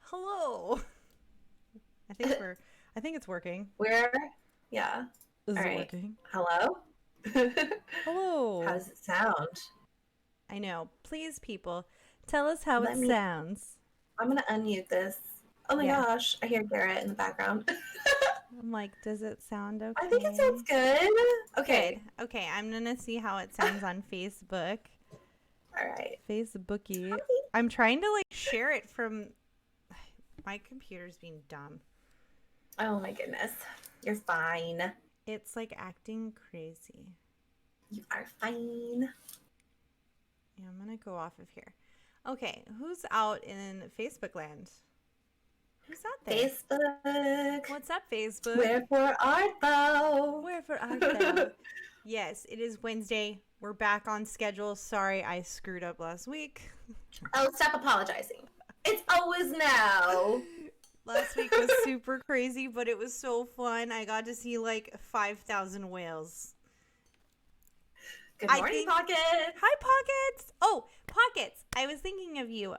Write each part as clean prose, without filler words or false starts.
Hello. I think it's working. Where? Yeah. Is All it right. working? Hello? How Hello. does it sound? I know. Please, people, tell us how it Let me, sounds. I'm going to unmute this. Oh my Yeah. gosh, I hear Garrett in the background. I'm like, does it sound I think it sounds okay? good. Good. Okay. Okay, I'm gonna see how it sounds on Facebook. All right. Facebooky. I'm trying to like share it from my computer's being dumb. Oh my goodness. You're fine. It's like acting crazy. You are fine. Yeah, I'm gonna go off of here. Okay, who's out in Facebook land? Who's out there? Facebook. What's up, Facebook? Wherefore art thou? Wherefore art thou? Yes, it is Wednesday. We're back on schedule. Sorry, I screwed up last week. Oh, stop apologizing. It's always now. Last week was super crazy, but it was so fun. I got to see like 5,000 whales. Good morning, Pocket. Hi, Pockets. Oh, Pockets. I was thinking of you.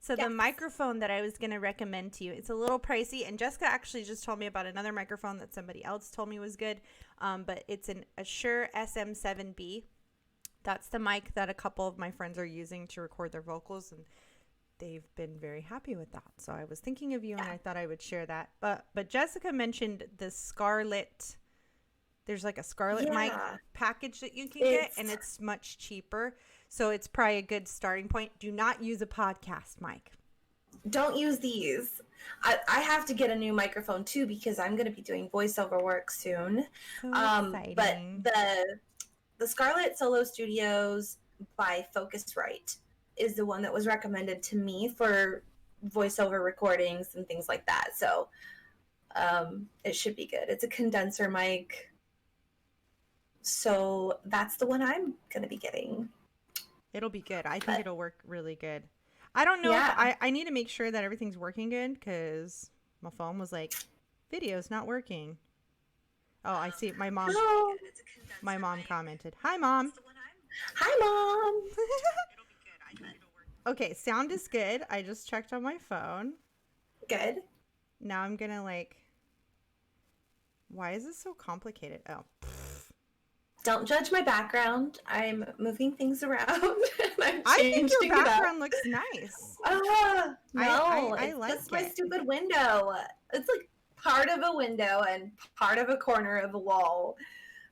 So the Yes. microphone that I was going to recommend to you, it's a little pricey, and Jessica actually just told me about another microphone that somebody else told me was good. But it's an Shure SM7B. That's the mic that a couple of my friends are using to record their vocals, and they've been very happy with that. So I was thinking of you, and I thought I would share that. But Jessica mentioned the Scarlett. There's like a Scarlett mic package that you can get, and it's much cheaper. So it's probably a good starting point. Do not use a podcast mic. Don't use these. I have to get a new microphone too because I'm going to be doing voiceover work soon. So exciting. But the Scarlett Solo Studios by Focusrite is the one that was recommended to me for voiceover recordings and things like that. So it should be good. It's a condenser mic. So that's the one I'm going to be getting. It'll be good. I think it'll work really good. I don't know if I need to make sure that everything's working good because my phone was like, video's not working. Oh, I see. My mom commented. Hi, Mom. Hi, Mom. Okay, sound is good. I just checked on my phone. Good. Now I'm going to like, why is this so complicated? Oh, don't judge my background. I'm moving things around. I think your background looks nice. No, I it's like just my stupid window. It's like part of a window and part of a corner of a wall.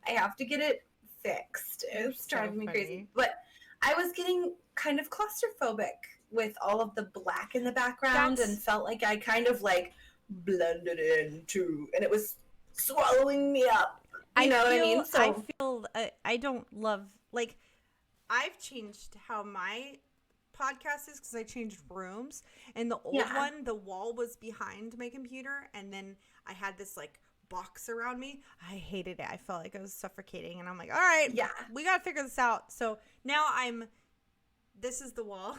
I have to get it fixed. It's driving me crazy. But I was getting kind of claustrophobic with all of the black in the background and felt like I kind of like blended into, and it was swallowing me up. You know what I mean? So I feel I don't love, like, I've changed how my podcast is because I changed rooms, and the old one, the wall was behind my computer, and then I had this like box around me. I hated it. I felt like I was suffocating, and I'm like, all right, we got to figure this out. So now this is the wall,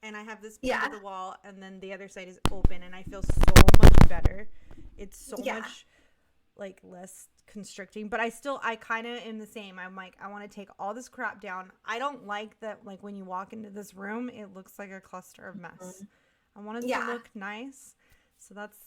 and I have this piece of the wall, and then the other side is open, and I feel so much better. It's so much like less constricting, but I kind of am the same. I'm like, I want to take all this crap down. I don't like that, like, when you walk into this room, it looks like a cluster of mess. I want it to look nice. So that's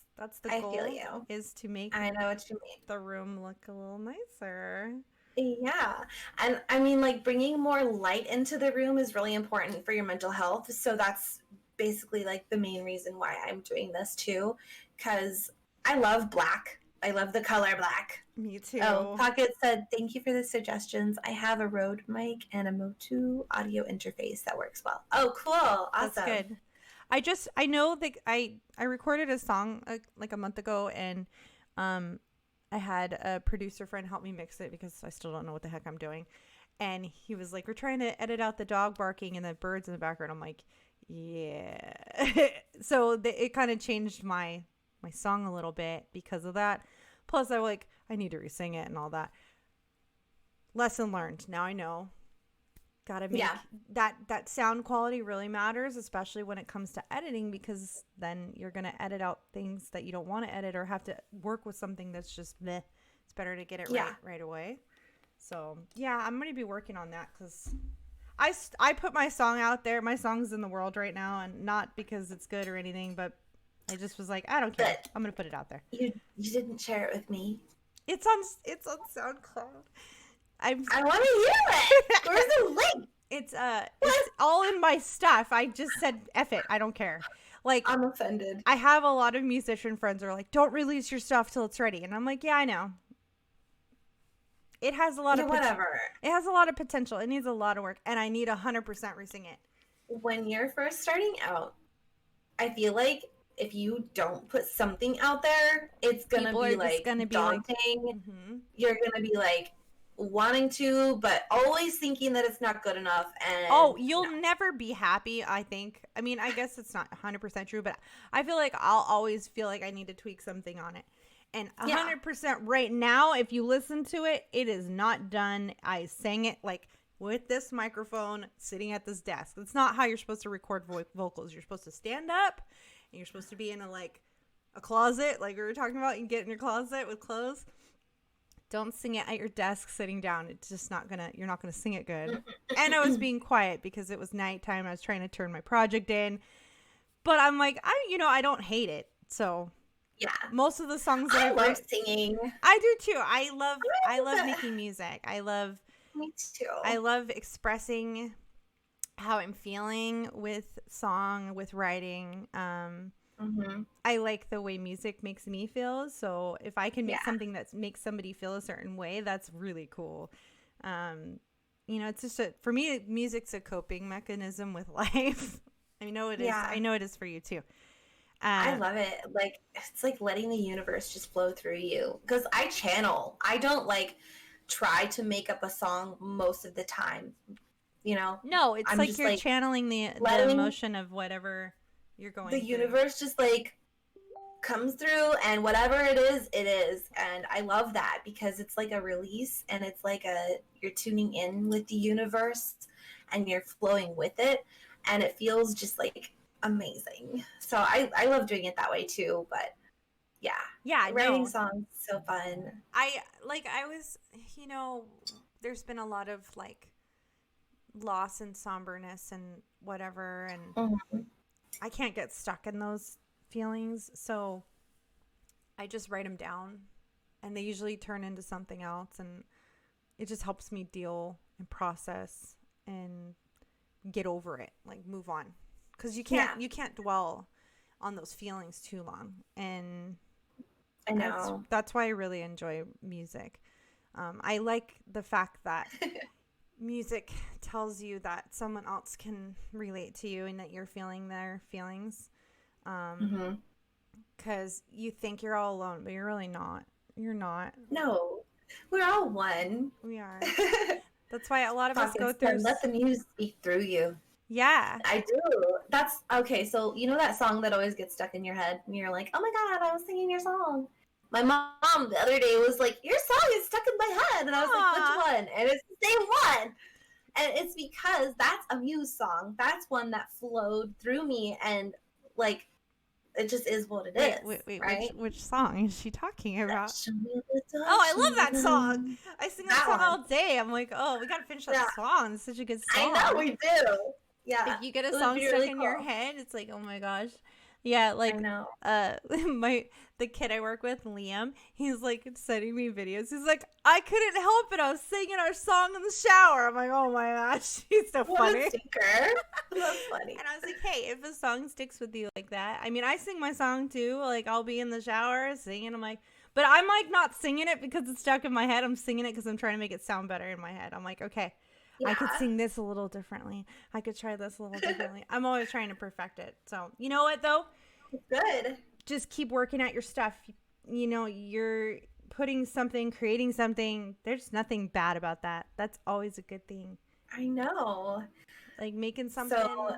the goal. I feel you. Is to make I know what you mean. The room look a little nicer. Yeah. And I mean, like, bringing more light into the room is really important for your mental health. So that's basically like the main reason why I'm doing this too, because I love black. I love the color black. Me too. Oh, Pocket said, thank you for the suggestions. I have a Rode mic and a Motu audio interface that works well. Oh, cool. Awesome. That's good. I know that I recorded a song like a month ago, and I had a producer friend help me mix it because I still don't know what the heck I'm doing. And he was like, we're trying to edit out the dog barking and the birds in the background. I'm like, yeah. So it kind of changed my song a little bit because of that. Plus I need to re-sing it and all that. Lesson learned. Now I know. Gotta make that sound quality really matters, especially when it comes to editing, because then you're gonna edit out things that you don't want to edit or have to work with something that's just meh. It's better to get it right away. So yeah, I'm gonna be working on that because I put my song out there. My song's in the world right now, and not because it's good or anything, but I just was like, I don't care. I'm gonna put it out there. You didn't share it with me. It's on SoundCloud. I want to hear it. Where's the link? It's all in my stuff. I just said F it. I don't care. Like, I'm offended. I have a lot of musician friends who are like, don't release your stuff till it's ready, and I'm like, yeah, I know. It has a lot of whatever. It has a lot of potential. It needs a lot of work, and I need 100% resing it. When you're first starting out, I feel like if you don't put something out there, it's gonna be like daunting. You're gonna be like wanting to, but always thinking that it's not good enough. And you'll never be happy. I think. I mean, I guess it's not 100% true, but I feel like I'll always feel like I need to tweak something on it. And 100% right now, if you listen to it, it is not done. I sang it like with this microphone sitting at this desk. That's not how you're supposed to record vocals. You're supposed to stand up and you're supposed to be in a closet like we were talking about. You can get in your closet with clothes. Don't sing it at your desk sitting down. It's just you're not gonna sing it good. And I was being quiet because it was nighttime. I was trying to turn my project in. But I'm like, I don't hate it. So yeah, most of the songs that I love singing. I do too. I love making music. Me too. I love expressing how I'm feeling with song, with writing. I like the way music makes me feel. So if I can make something that makes somebody feel a certain way, that's really cool. It's just for me, music's a coping mechanism with life. I know it is. I know it is for you too. I love it. Like, it's like letting the universe just flow through you. Because I channel. I don't try to make up a song most of the time. No, it's like you're channeling the emotion of whatever you're going through. The universe just comes through, and whatever it is, and I love that because it's like a release, and it's like you're tuning in with the universe and you're flowing with it, and it feels just amazing. So I love doing it that way too. But writing songs so fun. I was there's been a lot of loss and somberness and whatever, and I can't get stuck in those feelings, so I just write them down, and they usually turn into something else, and it just helps me deal and process and get over it, move on, because you can't dwell on those feelings too long. And I know that's why I really enjoy music. I like the fact that music tells you that someone else can relate to you and that you're feeling their feelings. Because you think you're all alone, but you're really not. You're not. No, we're all one. We are. That's why a lot of us go through. Let the music speak through you. Yeah, I do. That's okay. So that song that always gets stuck in your head, and you're like, "Oh my god, I was singing your song." My mom the other day was like, "Your song is stuck in my head," and I was like, "Which one?" And it's the same one. And it's because that's a Muse song. That's one that flowed through me, and it just is what it is. Wait, right? which song is she talking about? I love that song. I sing that song all day. I'm like, oh, we gotta finish that song. It's such a good song. I know, we do. Yeah. If you get a song stuck in your head, it's like, oh my gosh. Yeah, I know. The kid I work with, Liam, he's sending me videos. He's like, I couldn't help it. I was singing our song in the shower. I'm like, oh my gosh, he's so funny. What a stinker. That's funny. And I was like, hey, if a song sticks with you like that, I mean, I sing my song too. I'll be in the shower singing. I'm like, but I'm not singing it because it's stuck in my head. I'm singing it because I'm trying to make it sound better in my head. I'm like, okay. Yeah. I could sing this a little differently. I could try this a little differently. I'm always trying to perfect it. So, you know what, though? Good. Just keep working at your stuff. You're putting something, creating something. There's nothing bad about that. That's always a good thing. I know. Making something. So,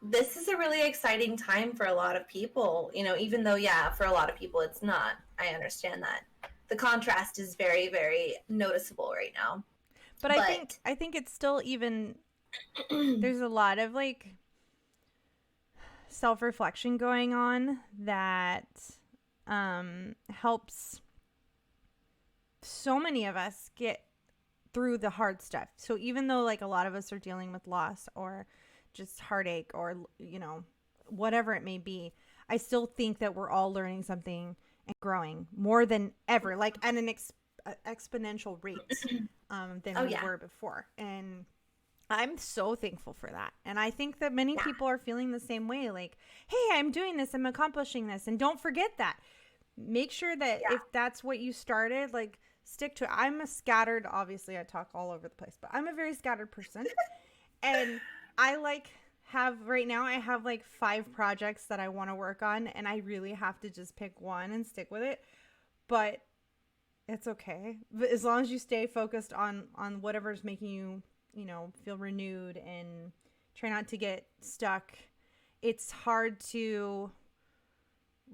this is a really exciting time for a lot of people. Even though, for a lot of people it's not. I understand that. The contrast is very, very noticeable right now. But I think it's still even there's a lot of self-reflection going on that helps so many of us get through the hard stuff. So even though like a lot of us are dealing with loss or just heartache or, you know, whatever it may be, I still think that we're all learning something and growing more than ever, like at an exponential rate than we were before. And I'm so thankful for that. And I think that many people are feeling the same way. Like, hey, I'm doing this. I'm accomplishing this. And don't forget that. Make sure that if that's what you started, like stick to it. I'm a scattered, obviously I talk all over the place, but I'm a very scattered person. And I right now I have like 5 projects that I want to work on. And I really have to just pick one and stick with it. But it's okay. But as long as you stay focused on whatever's making you, you know, feel renewed and try not to get stuck. It's hard to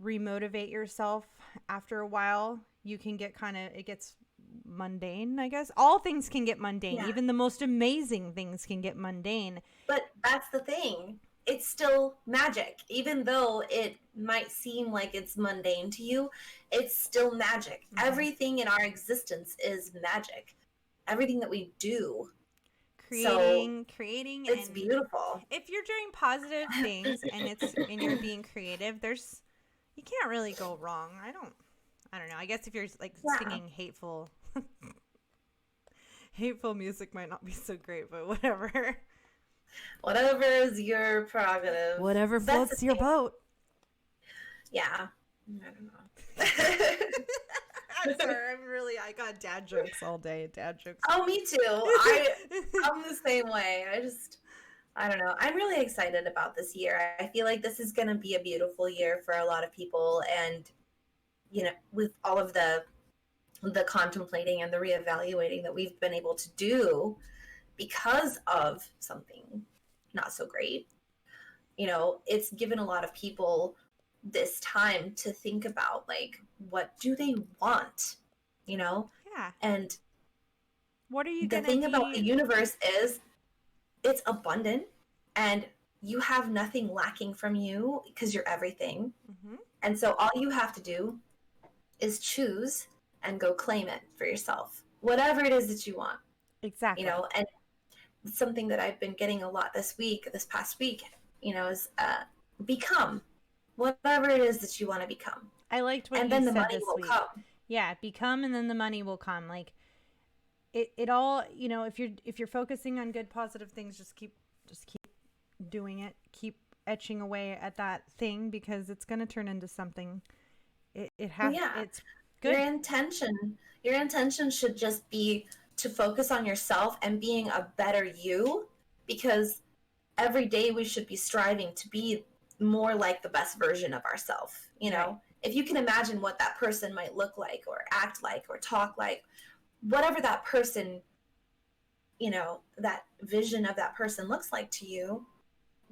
remotivate yourself after a while. You can get it gets mundane, I guess. All things can get mundane. Yeah. Even the most amazing things can get mundane. But that's the thing. It's still magic. Even though it might seem like it's mundane to you, it's still magic. Mm-hmm. Everything in our existence is magic. Everything that we do. Creating it's beautiful. If you're doing positive things and you're being creative, you can't really go wrong. I don't know. I guess if you're like singing hateful music might not be so great, but whatever. Whatever is your prerogative. Whatever floats your boat. Yeah. I don't know. I'm sorry. I got dad jokes all day. Dad jokes. Oh, me too. I'm the same way. I don't know. I'm really excited about this year. I feel like this is going to be a beautiful year for a lot of people. And, you know, with all of the contemplating and the reevaluating that we've been able to do because of something not so great, you know, it's given a lot of people this time to think about, like, what do they want, you know? Yeah. And what are you the thing about the universe is it's abundant and you have nothing lacking from you because you're everything. Mm-hmm. And so all you have to do is choose and go claim it for yourself, whatever it is that you want. Exactly. You know, and something that I've been getting a lot this past week, you know, is become whatever it is that you want to become. I liked what you said this week. And then the money will come. Yeah, become, and then the money will come. Like it all, you know, if you're focusing on good, positive things, just keep doing it. Keep etching away at that thing because it's going to turn into something. It has. Yeah. It's good. Your intention should just be to focus on yourself and being a better you, because every day we should be striving to be more like the best version of ourselves. You know, right. If you can imagine what that person might look like or act like or talk like, whatever that person, you know, that vision of that person looks like to you,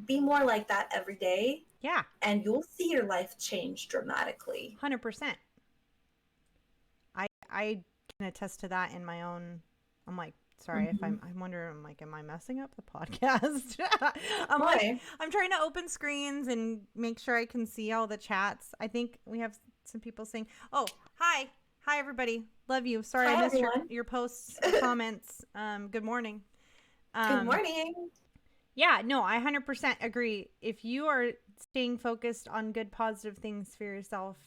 be more like that every day. Yeah. And you'll see your life change dramatically. 100%. I can attest to that in my own. I'm like, sorry, if I'm wondering, I'm like, am I messing up the podcast? I'm trying to open screens and make sure I can see all the chats. I think we have some people saying, oh, hi everybody. Love you. Sorry, I missed your posts, comments. Good morning. Good morning. Yeah, no, I 100% agree. If you are staying focused on good, positive things for yourself,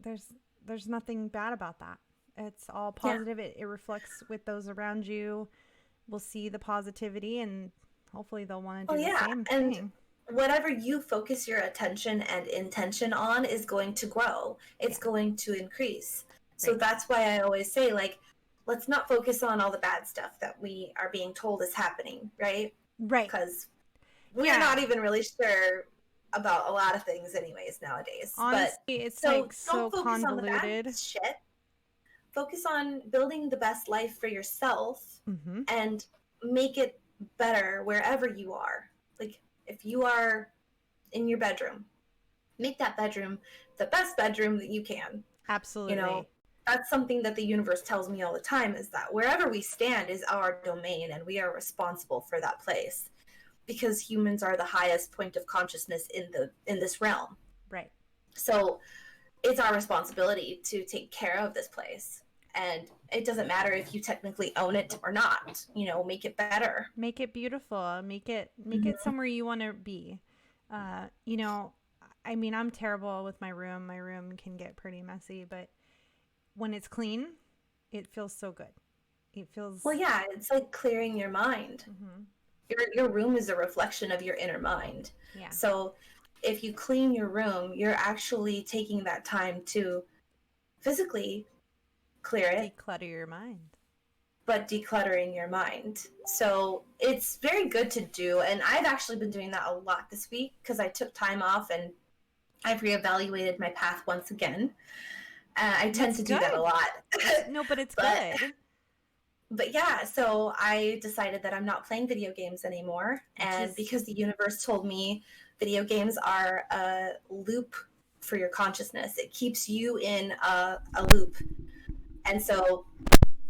there's nothing bad about that. It's all positive. Yeah. It reflects with those around you. We'll see the positivity, and hopefully they'll want to do the same thing. Whatever you focus your attention and intention on is going to grow. It's going to increase. So that's why I always say, like, let's not focus on all the bad stuff that we are being told is happening, right? Right. Because we're not even really sure about a lot of things anyways nowadays. Honestly, it's like so convoluted. On the bad shit. Focus on building the best life for yourself and make it better wherever you are. Like, if you are in your bedroom, make that bedroom the best bedroom that you can. Absolutely. You know, that's something that the universe tells me all the time, is that wherever we stand is our domain and we are responsible for that place, because humans are the highest point of consciousness in this realm. Right. So it's our responsibility to take care of this place. And it doesn't matter if you technically own it or not, make it better. Make it beautiful. Make it somewhere you want to be. I mean, I'm terrible with my room. My room can get pretty messy, but when it's clean, it feels so good. It feels... Well, yeah, it's like clearing your mind. Your room is a reflection of your inner mind. Yeah. So if you clean your room, you're actually taking that time to physically clear it. Declutter your mind. But decluttering your mind. So it's very good to do. And I've actually been doing that a lot this week because I took time off and I've reevaluated my path once again. I tend to do that a lot. No, but it's good. But yeah, so I decided that I'm not playing video games anymore. And because the universe told me video games are a loop for your consciousness, it keeps you in a loop. And so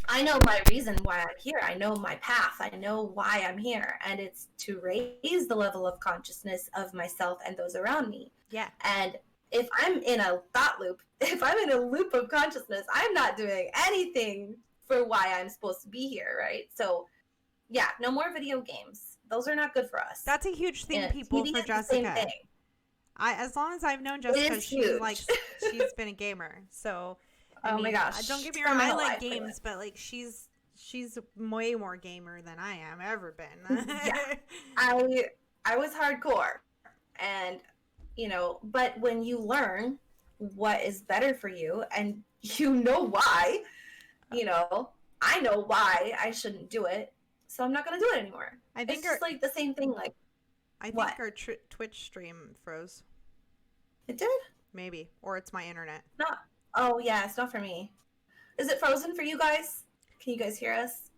I know my reason why I'm here. I know my path. I know why I'm here. And it's to raise the level of consciousness of myself and those around me. Yeah. And if I'm in a thought loop, if I'm in a loop of consciousness, I'm not doing anything for why I'm supposed to be here, right? So, yeah, no more video games. Those are not good for us. That's a huge thing, people, for Jessica. As long as I've known Jessica, she's been a gamer. So, I mean, my gosh! Don't get me wrong. I like games, but like she's way more gamer than I am ever been. Yeah, I was hardcore, and but when you learn what is better for you, and why. I know why I shouldn't do it, so I'm not going to do it anymore. I think it's just like the same thing. Like, I think our Twitch stream froze. It did? Maybe, or it's my internet. Not. Oh yeah, it's not for me. Is it frozen for you guys? Can you guys hear us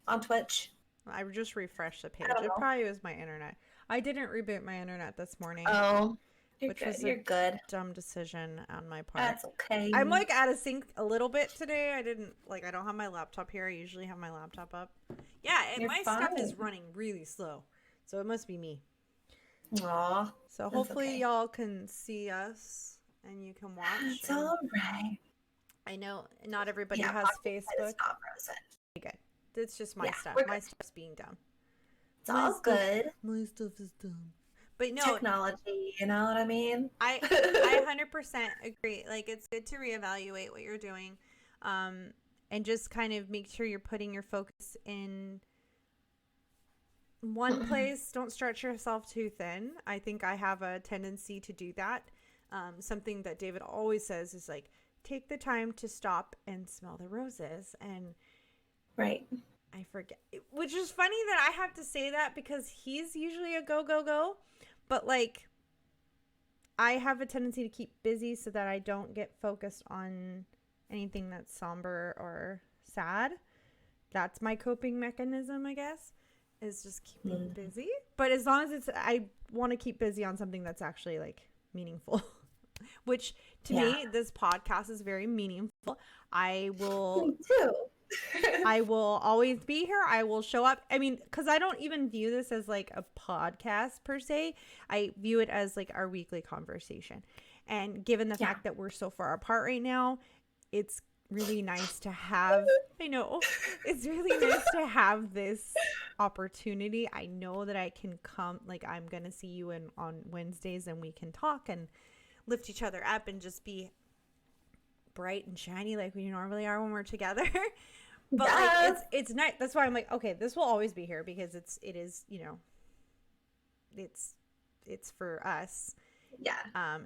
on Twitch? I just refreshed the page. It probably was my internet. I didn't reboot my internet this morning. Oh. You're good. Dumb decision on my part. That's okay. I'm like out of sync a little bit today. I don't have my laptop here. I usually have my laptop up. Yeah, and my stuff is running really slow. So it must be me. Aw. So hopefully y'all can see us and you can watch. It's all right. I know not everybody has Facebook. It's not frozen. Okay. It's just my stuff. My stuff's being dumb. It's all good. My stuff is dumb. But no, technology, you know what I mean? I 100% agree. Like, it's good to reevaluate what you're doing, and just kind of make sure you're putting your focus in one place. Don't stretch yourself too thin. I think I have a tendency to do that. Something that David always says is like, take the time to stop and smell the roses. And right. I forget, which is funny that I have to say that because he's usually a go, go, go. But like, I have a tendency to keep busy so that I don't get focused on anything that's somber or sad. That's my coping mechanism, I guess, is just keeping busy. But as long as I want to keep busy on something that's actually like meaningful, which to me, this podcast is very meaningful. I will... Me too. I will always be here. I will show up. I mean, because I don't even view this as like a podcast per se. I view it as like our weekly conversation. And given the fact that we're so far apart right now, it's really nice to have, I know, it's really nice to have this opportunity. I know that I can come, like I'm going to see you on Wednesdays and we can talk and lift each other up and just be bright and shiny like we normally are when we're together. But like it's nice. That's why I'm like, okay, this will always be here because it is, it's for us. Yeah.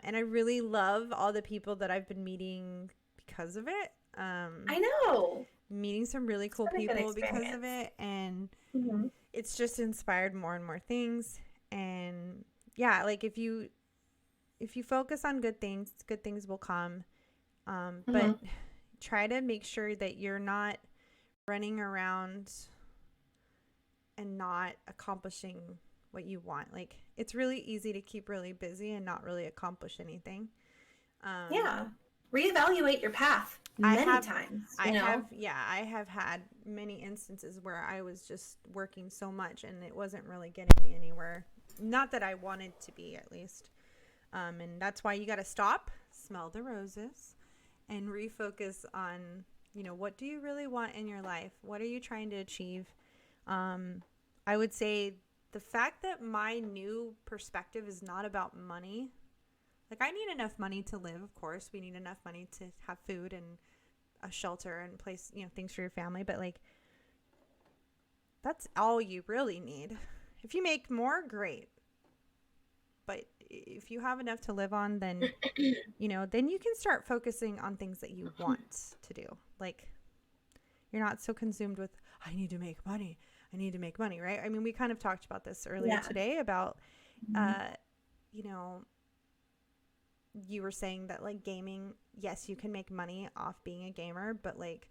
And I really love all the people that I've been meeting because of it. I know. Meeting some really cool people because of it, and it's just inspired more and more things. And yeah, like if you focus on good things will come. But try to make sure that you're not running around and not accomplishing what you want. Like, it's really easy to keep really busy and not really accomplish anything. Reevaluate your path many times. I have had many instances where I was just working so much and it wasn't really getting me anywhere. Not that I wanted to be, at least. And that's why you got to stop, smell the roses, and refocus on what do you really want in your life? What are you trying to achieve? I would say the fact that my new perspective is not about money. Like, I need enough money to live, of course. We need enough money to have food and a shelter and place, things for your family. But, like, that's all you really need. If you make more, great. But if you have enough to live on, then, then you can start focusing on things that you want to do. Like, you're not so consumed with, I need to make money. I need to make money, right? I mean, we kind of talked about this earlier today about, you were saying that, like, gaming, yes, you can make money off being a gamer, but, like,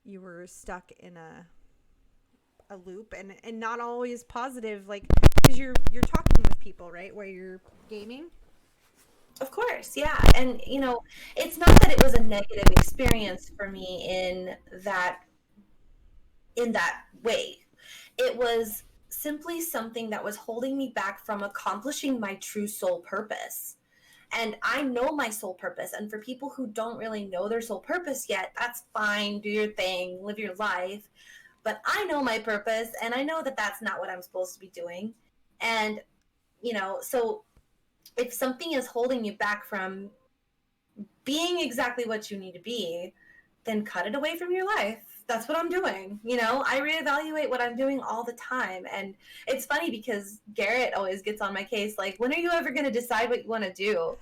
you were stuck in a loop and not always positive, like, because you're talking with people, right, where you're gaming. Of course, yeah. And, it's not that it was a negative experience for me in that way. It was simply something that was holding me back from accomplishing my true soul purpose. And I know my soul purpose. And for people who don't really know their soul purpose yet, that's fine. Do your thing, live your life. But I know my purpose, and I know that that's not what I'm supposed to be doing. And, so if something is holding you back from being exactly what you need to be, then cut it away from your life. That's what I'm doing. I reevaluate what I'm doing all the time. And it's funny because Garrett always gets on my case, like, when are you ever going to decide what you want to do?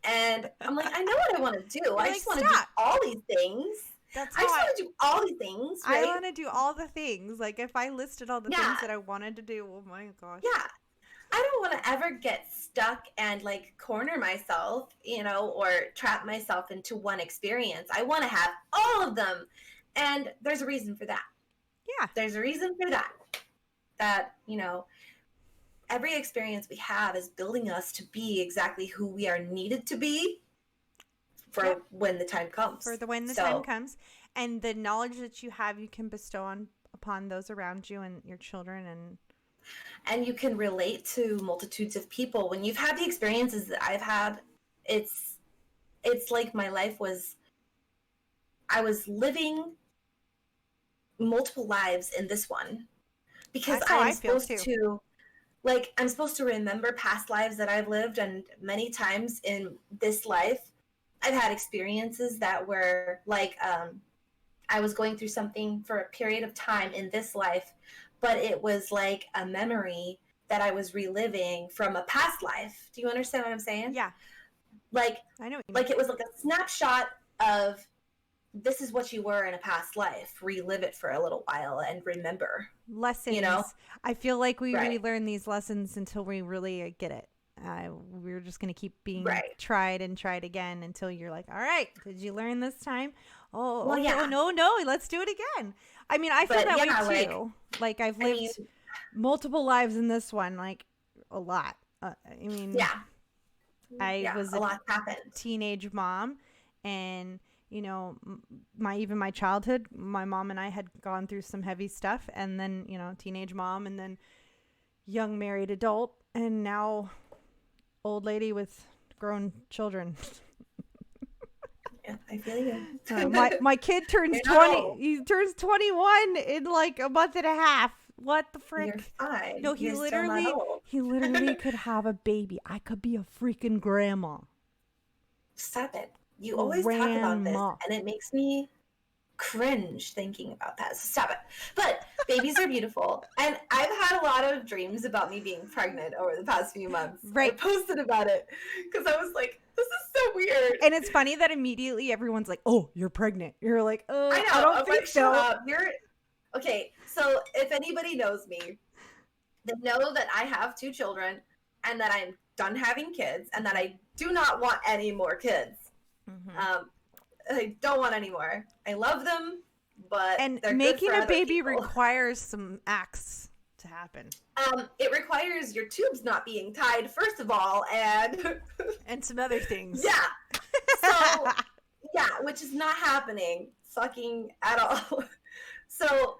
And I'm like, I know what I want to do. I just want to do all these things. I just want to do all these things. Right? I want to do all the things. Like, if I listed all the things that I wanted to do, oh my gosh. Yeah. I don't want to ever get stuck and, like, corner myself, or trap myself into one experience. I want to have all of them. And there's a reason for that. Yeah. There's a reason for that. That, every experience we have is building us to be exactly who we are needed to be for when the time comes. When the time comes. And the knowledge that you have, you can bestow upon those around you and your children. And you can relate to multitudes of people. When you've had the experiences that I've had, it's like my life was, I was living multiple lives in this one, because I'm supposed to remember past lives that I've lived, and many times in this life I've had experiences that were like, I was going through something for a period of time in this life, but it was like a memory that I was reliving from a past life. Do you understand what I'm saying? Yeah. Like, I know what you mean. Like, it was like a snapshot of, this is what you were in a past life. Relive it for a little while and remember. Lessons. I feel like we relearn these lessons until we really get it. We're just going to keep being tried and tried again until you're like, all right, did you learn this time? Oh, well, okay. Yeah. Oh, no, let's do it again. I mean, I feel that way too. Like, I've lived multiple lives in this one, like, a lot. I was a lot happened. Teenage mom, and my childhood, my mom and I had gone through some heavy stuff, and then teenage mom, and then young married adult, and now old lady with grown children. Yeah, I feel you. My kid turns 20. He turns 21 in like a month and a half. What the frick? You're fine. No, he literally could have a baby. I could be a freaking grandma. Stop it. You always talk about this, and it makes me cringe thinking about that. So stop it. But babies are beautiful, and I've had a lot of dreams about me being pregnant over the past few months. Right. I posted about it because I was like, this is so weird. And it's funny that immediately everyone's like, oh, you're pregnant. You're like, I don't think so. Okay, so if anybody knows me, they know that I have 2 children, and that I'm done having kids, and that I do not want any more kids. Mm-hmm. I don't want any more. I love them, but making a baby requires some acts to happen. It requires your tubes not being tied, first of all, and some other things. Yeah. So which is not happening fucking at all. So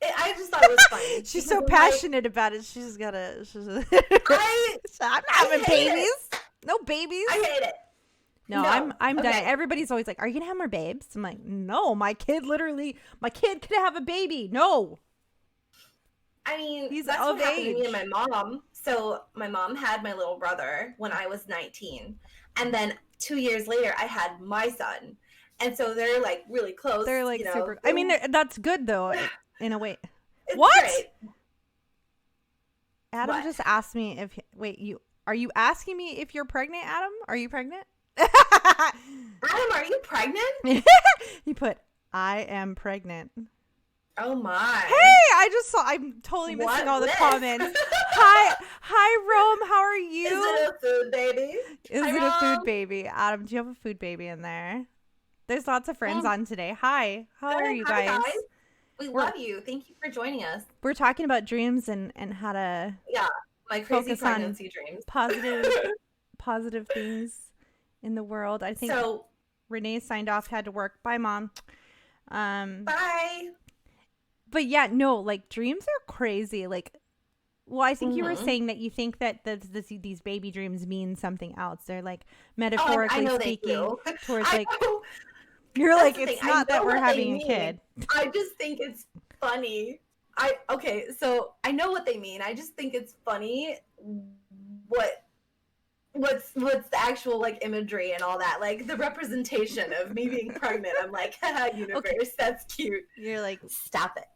I just thought it was funny. She's so passionate about it. I'm not having babies. No babies. I hate it. No, I'm done. Everybody's always like, "Are you gonna have more babes?" I'm like, "No, my kid could have a baby." No. I mean, he's that's of what happened to age. me and my mom. So my mom had my little brother when I was 19, and then 2 years later, I had my son, and so they're like really close. They're like super. I mean, that's good though, in a way. It's What? Great. Adam just asked me if. Wait, are you asking me if you're pregnant, Adam? Are you pregnant? Adam, are you pregnant? He put, "I am pregnant." Oh my. Hey, I'm totally missing all the comments. Hi, Rome. How are you? Is it a food baby? A food baby? Adam, do you have a food baby in there? There's lots of friends on today. Hi. How are you guys? We love you. Thank you for joining us. We're talking about dreams and how to my crazy pregnancy dreams. Positive things in the world. I think Renee signed off, had to work. Bye, Mom. Bye. But yeah, no, like dreams are crazy. Like, well, I think you were saying that you think that these baby dreams mean something else. They're like metaphorically speaking towards like. You're like, it's not that we're having a kid. I just think it's funny. So I know what they mean. I just think it's funny what's the actual like imagery and all that, like the representation of me being pregnant. I'm like, haha, universe, that's cute. You're like, stop it.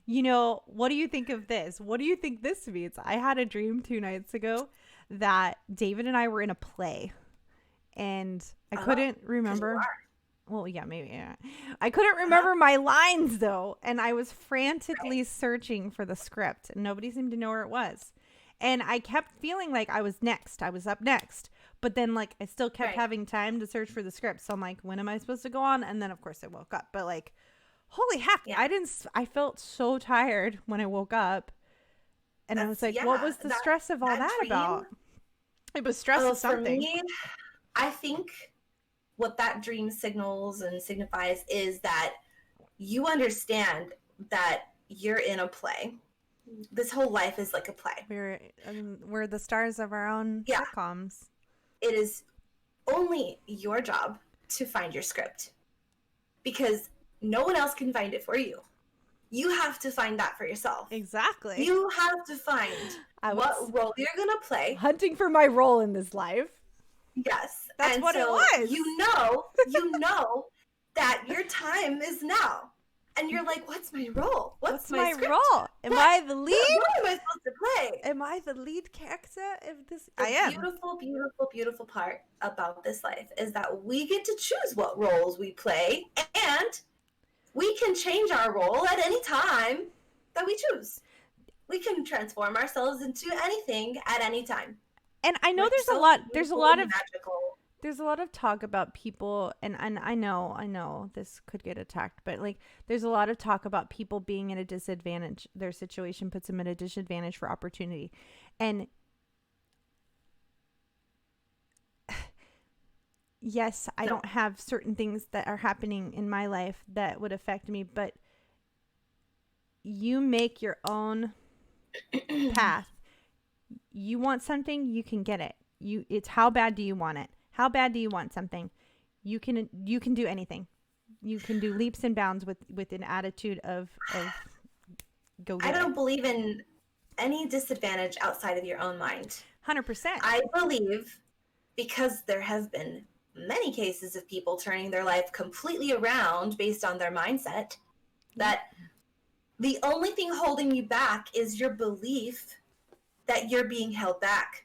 You know, what do you think of this? What do you think this means? I had a dream 2 nights ago that David and I were in a play, and I couldn't remember. Well, yeah, maybe. Yeah. I couldn't remember my lines, though, and I was frantically searching for the script, and nobody seemed to know where it was. And I kept feeling like I was next. I was up next. But then, like, I still kept having time to search for the script. So I'm like, when am I supposed to go on? And then, of course, I woke up. But, like, holy heck, I felt so tired when I woke up. And I was like, what was the stress of all that about? It was stress of something. For me, I think what that dream signals and signifies is that you understand that you're in a play. This whole life is like a play. We're the stars of our own sitcoms. It is only your job to find your script, because no one else can find it for you. You have to find that for yourself. Exactly. You have to find what role you're going to play. Hunting for my role in this life. Yes. That's what it was. You know that your time is now. And you're like, what's my role? What's my role? Am I the lead? What am I supposed to play? Am I the lead character of this? I am. The beautiful, beautiful, beautiful part about this life is that we get to choose what roles we play, and we can change our role at any time that we choose. We can transform ourselves into anything at any time. And I know there's a lot of magical. There's a lot of talk about people, and I know this could get attacked, but like there's a lot of talk about people being at a disadvantage. Their situation puts them at a disadvantage for opportunity. And yes, I don't have certain things that are happening in my life that would affect me, but you make your own path. You want something, you can get it. It's how bad do you want it? How bad do you want something? You can do anything. You can do leaps and bounds with an attitude of go get it. I don't believe in any disadvantage outside of your own mind. 100%. I believe, because there have been many cases of people turning their life completely around based on their mindset, that the only thing holding you back is your belief that you're being held back.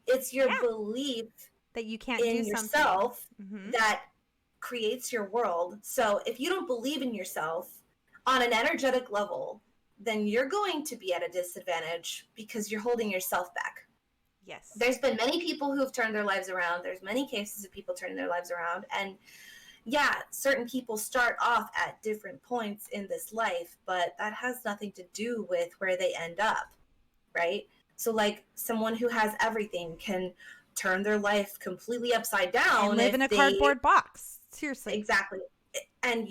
It's your belief that you can't in do yourself that creates your world. So if you don't believe in yourself on an energetic level, then you're going to be at a disadvantage because you're holding yourself back. Yes. There's been many people who've turned their lives around. There's many cases of people turning their lives around. And yeah, certain people start off at different points in this life, but that has nothing to do with where they end up, right? So like someone who has everything can turn their life completely upside down and live in a cardboard box. Seriously. Exactly. And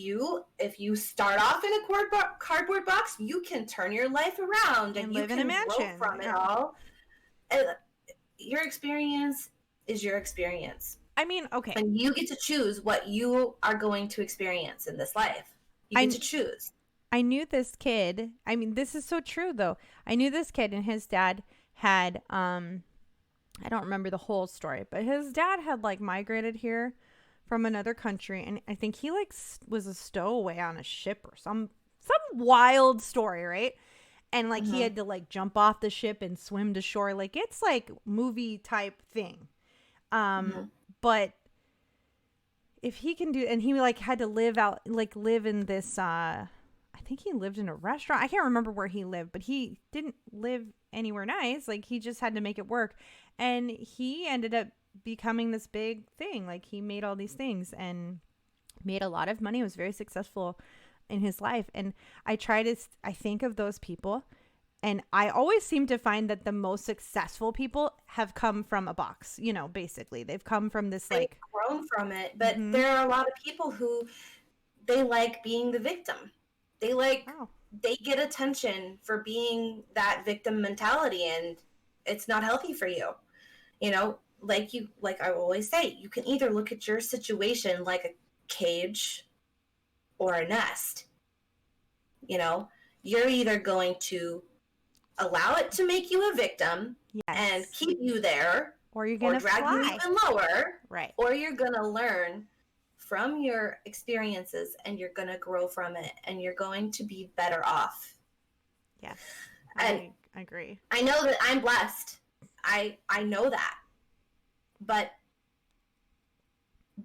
if you start off in a cardboard box, you can turn your life around and live you in a can mansion grow from it all. And your experience is your experience. I mean, okay. And you get to choose what you are going to experience in this life. You get to choose. I knew this kid. I mean, this is so true though. I knew this kid and his dad had I don't remember the whole story, but his dad had like migrated here from another country, and I think he like was a stowaway on a ship or some wild story, right? And like he had to like jump off the ship and swim to shore. Like it's like movie type thing. But if he can do, and he like had to live in this I think he lived in a restaurant. I can't remember where he lived, but he didn't live anywhere nice. Like he just had to make it work. And he ended up becoming this big thing. Like he made all these things and made a lot of money, was very successful in his life. And I think of those people, and I always seem to find that the most successful people have come from a box, you know, basically. They've come from this They've like grown from it. But there are a lot of people who they like being the victim. They get attention for being that victim mentality, and it's not healthy for you. You know, like I always say, you can either look at your situation like a cage or a nest. You know, you're either going to allow it to make you a victim and keep you there, or you're going to drag you even lower, right? Or you're going to learn from your experiences and you're going to grow from it and you're going to be better off. Yeah, I agree. I know that I'm blessed. I know that. But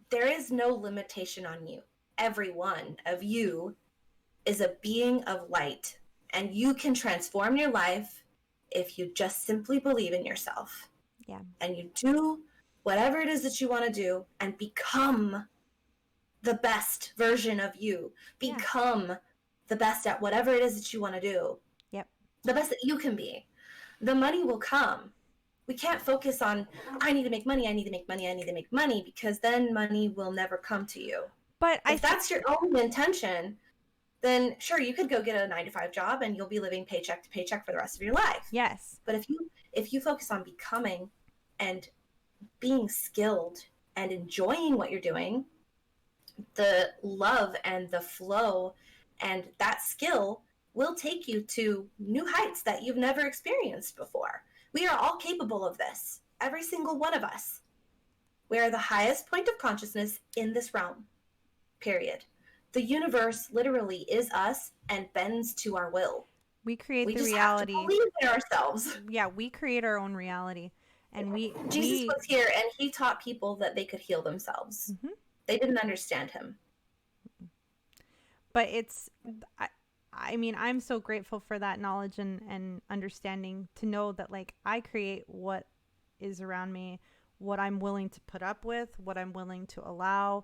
there is no limitation on you. Every one of you is a being of light, and you can transform your life if you just simply believe in yourself. Yeah. And you do whatever it is that you want to do and become the best version of you. Become the best at whatever it is that you want to do. Yep. The best that you can be. The money will come. We can't focus on, I need to make money, because then money will never come to you. But if that's your own intention, then sure, you could go get a 9-to-5 job and you'll be living paycheck to paycheck for the rest of your life. Yes. But if you focus on becoming and being skilled and enjoying what you're doing, the love and the flow and that skill will take you to new heights that you've never experienced before. We are all capable of this. Every single one of us. We are the highest point of consciousness in this realm. Period. The universe literally is us and bends to our will. We create the reality. Have to believe in ourselves. Yeah, we create our own reality. And Jesus was here and he taught people that they could heal themselves. Mm-hmm. They didn't understand him. But I mean, I'm so grateful for that knowledge and understanding to know that like I create what is around me, what I'm willing to put up with, what I'm willing to allow,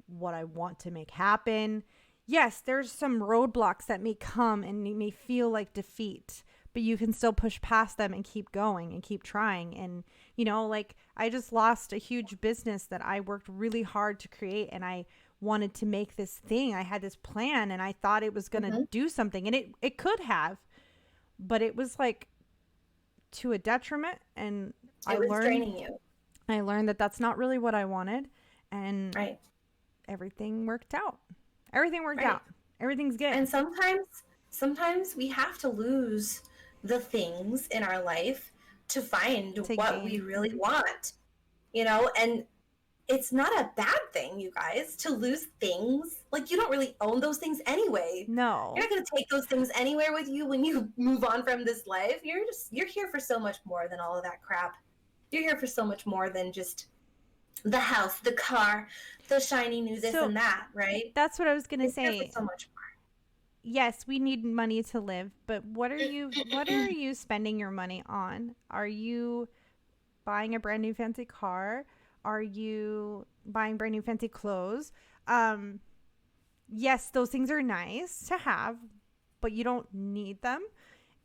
what I want to make happen. Yes, there's some roadblocks that may come and you may feel like defeat, but you can still push past them and keep going and keep trying. And, you know, like I just lost a huge business that I worked really hard to create, and I wanted to make this thing. I had this plan and I thought it was going to do something, and it could have, but it was like to a detriment. And I learned that that's not really what I wanted. And everything worked out. Everything worked out. Everything's good. And sometimes we have to lose the things in our life to find what we really want, you know, and it's not a bad thing, you guys, to lose things. Like, you don't really own those things anyway. No. You're not going to take those things anywhere with you when you move on from this life. You're here for so much more than all of that crap. You're here for so much more than just the house, the car, the shiny new this and that, right? That's what I was going to say. You're here for so much more. Yes, we need money to live, but what are you spending your money on? Are you buying a brand new fancy car? Are you buying brand new fancy clothes? Yes, those things are nice to have, but you don't need them.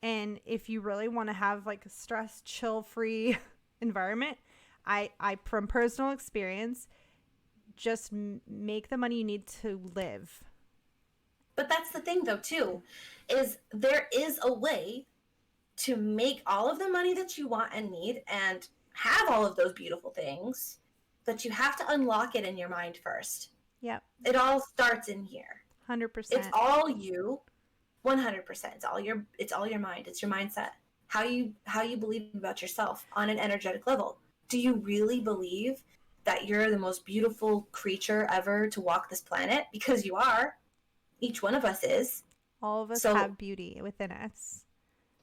And if you really want to have like a stress, chill-free environment, I from personal experience, just make the money you need to live. But that's the thing, though, too, is there is a way to make all of the money that you want and need and have all of those beautiful things but you have to unlock it in your mind first. Yep. It all starts in here. 100%. It's all you. 100%. It's all your mind. It's your mindset. How you believe about yourself on an energetic level. Do you really believe that you're the most beautiful creature ever to walk this planet? Because you are. Each one of us is. All of us have beauty within us.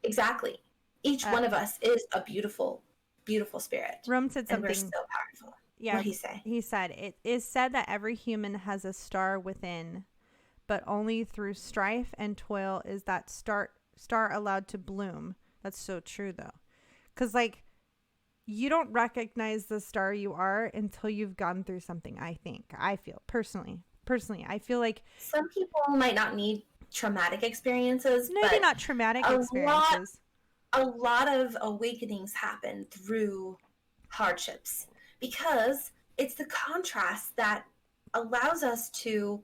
Exactly. Each one of us is a beautiful, beautiful spirit. Rome said something. And we're so powerful. Yeah. What did he say? He said, it is said that every human has a star within, but only through strife and toil is that star allowed to bloom. That's so true, though. Because, like, you don't recognize the star you are until you've gone through something, I feel, personally. I feel like some people might not need traumatic experiences. Maybe not traumatic experiences. A lot of awakenings happen through hardships because it's the contrast that allows us to,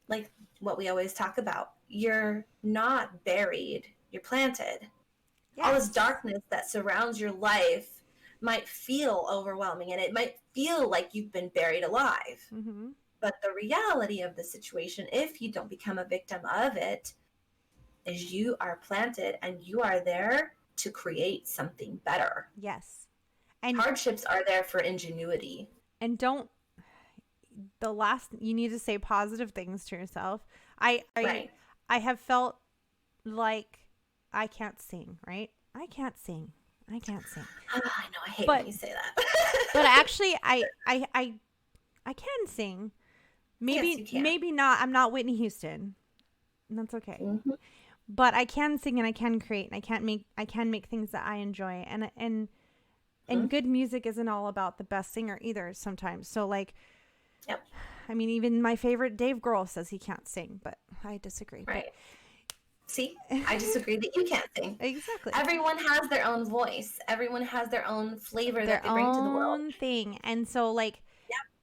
like what we always talk about, you're not buried, you're planted. Yes. All this darkness that surrounds your life might feel overwhelming and it might feel like you've been buried alive. Mm-hmm. But the reality of the situation, if you don't become a victim of it, is you are planted and you are there to create something better. Yes. And hardships are there for ingenuity. And you need to say positive things to yourself. I have felt like I can't sing, right? I can't sing. Oh, I know. I hate when you say that. But actually, I can sing. Maybe not. I'm not Whitney Houston. And that's okay. Mm-hmm. But I can sing and I can create and I can make things that I enjoy. And good music isn't all about the best singer either sometimes. So like, yep. I mean, even my favorite Dave Grohl says he can't sing, but I disagree. Right. See, I disagree that you can't sing. Exactly. Everyone has their own voice. Everyone has their own flavor that they bring to the world. Their own thing. And so like,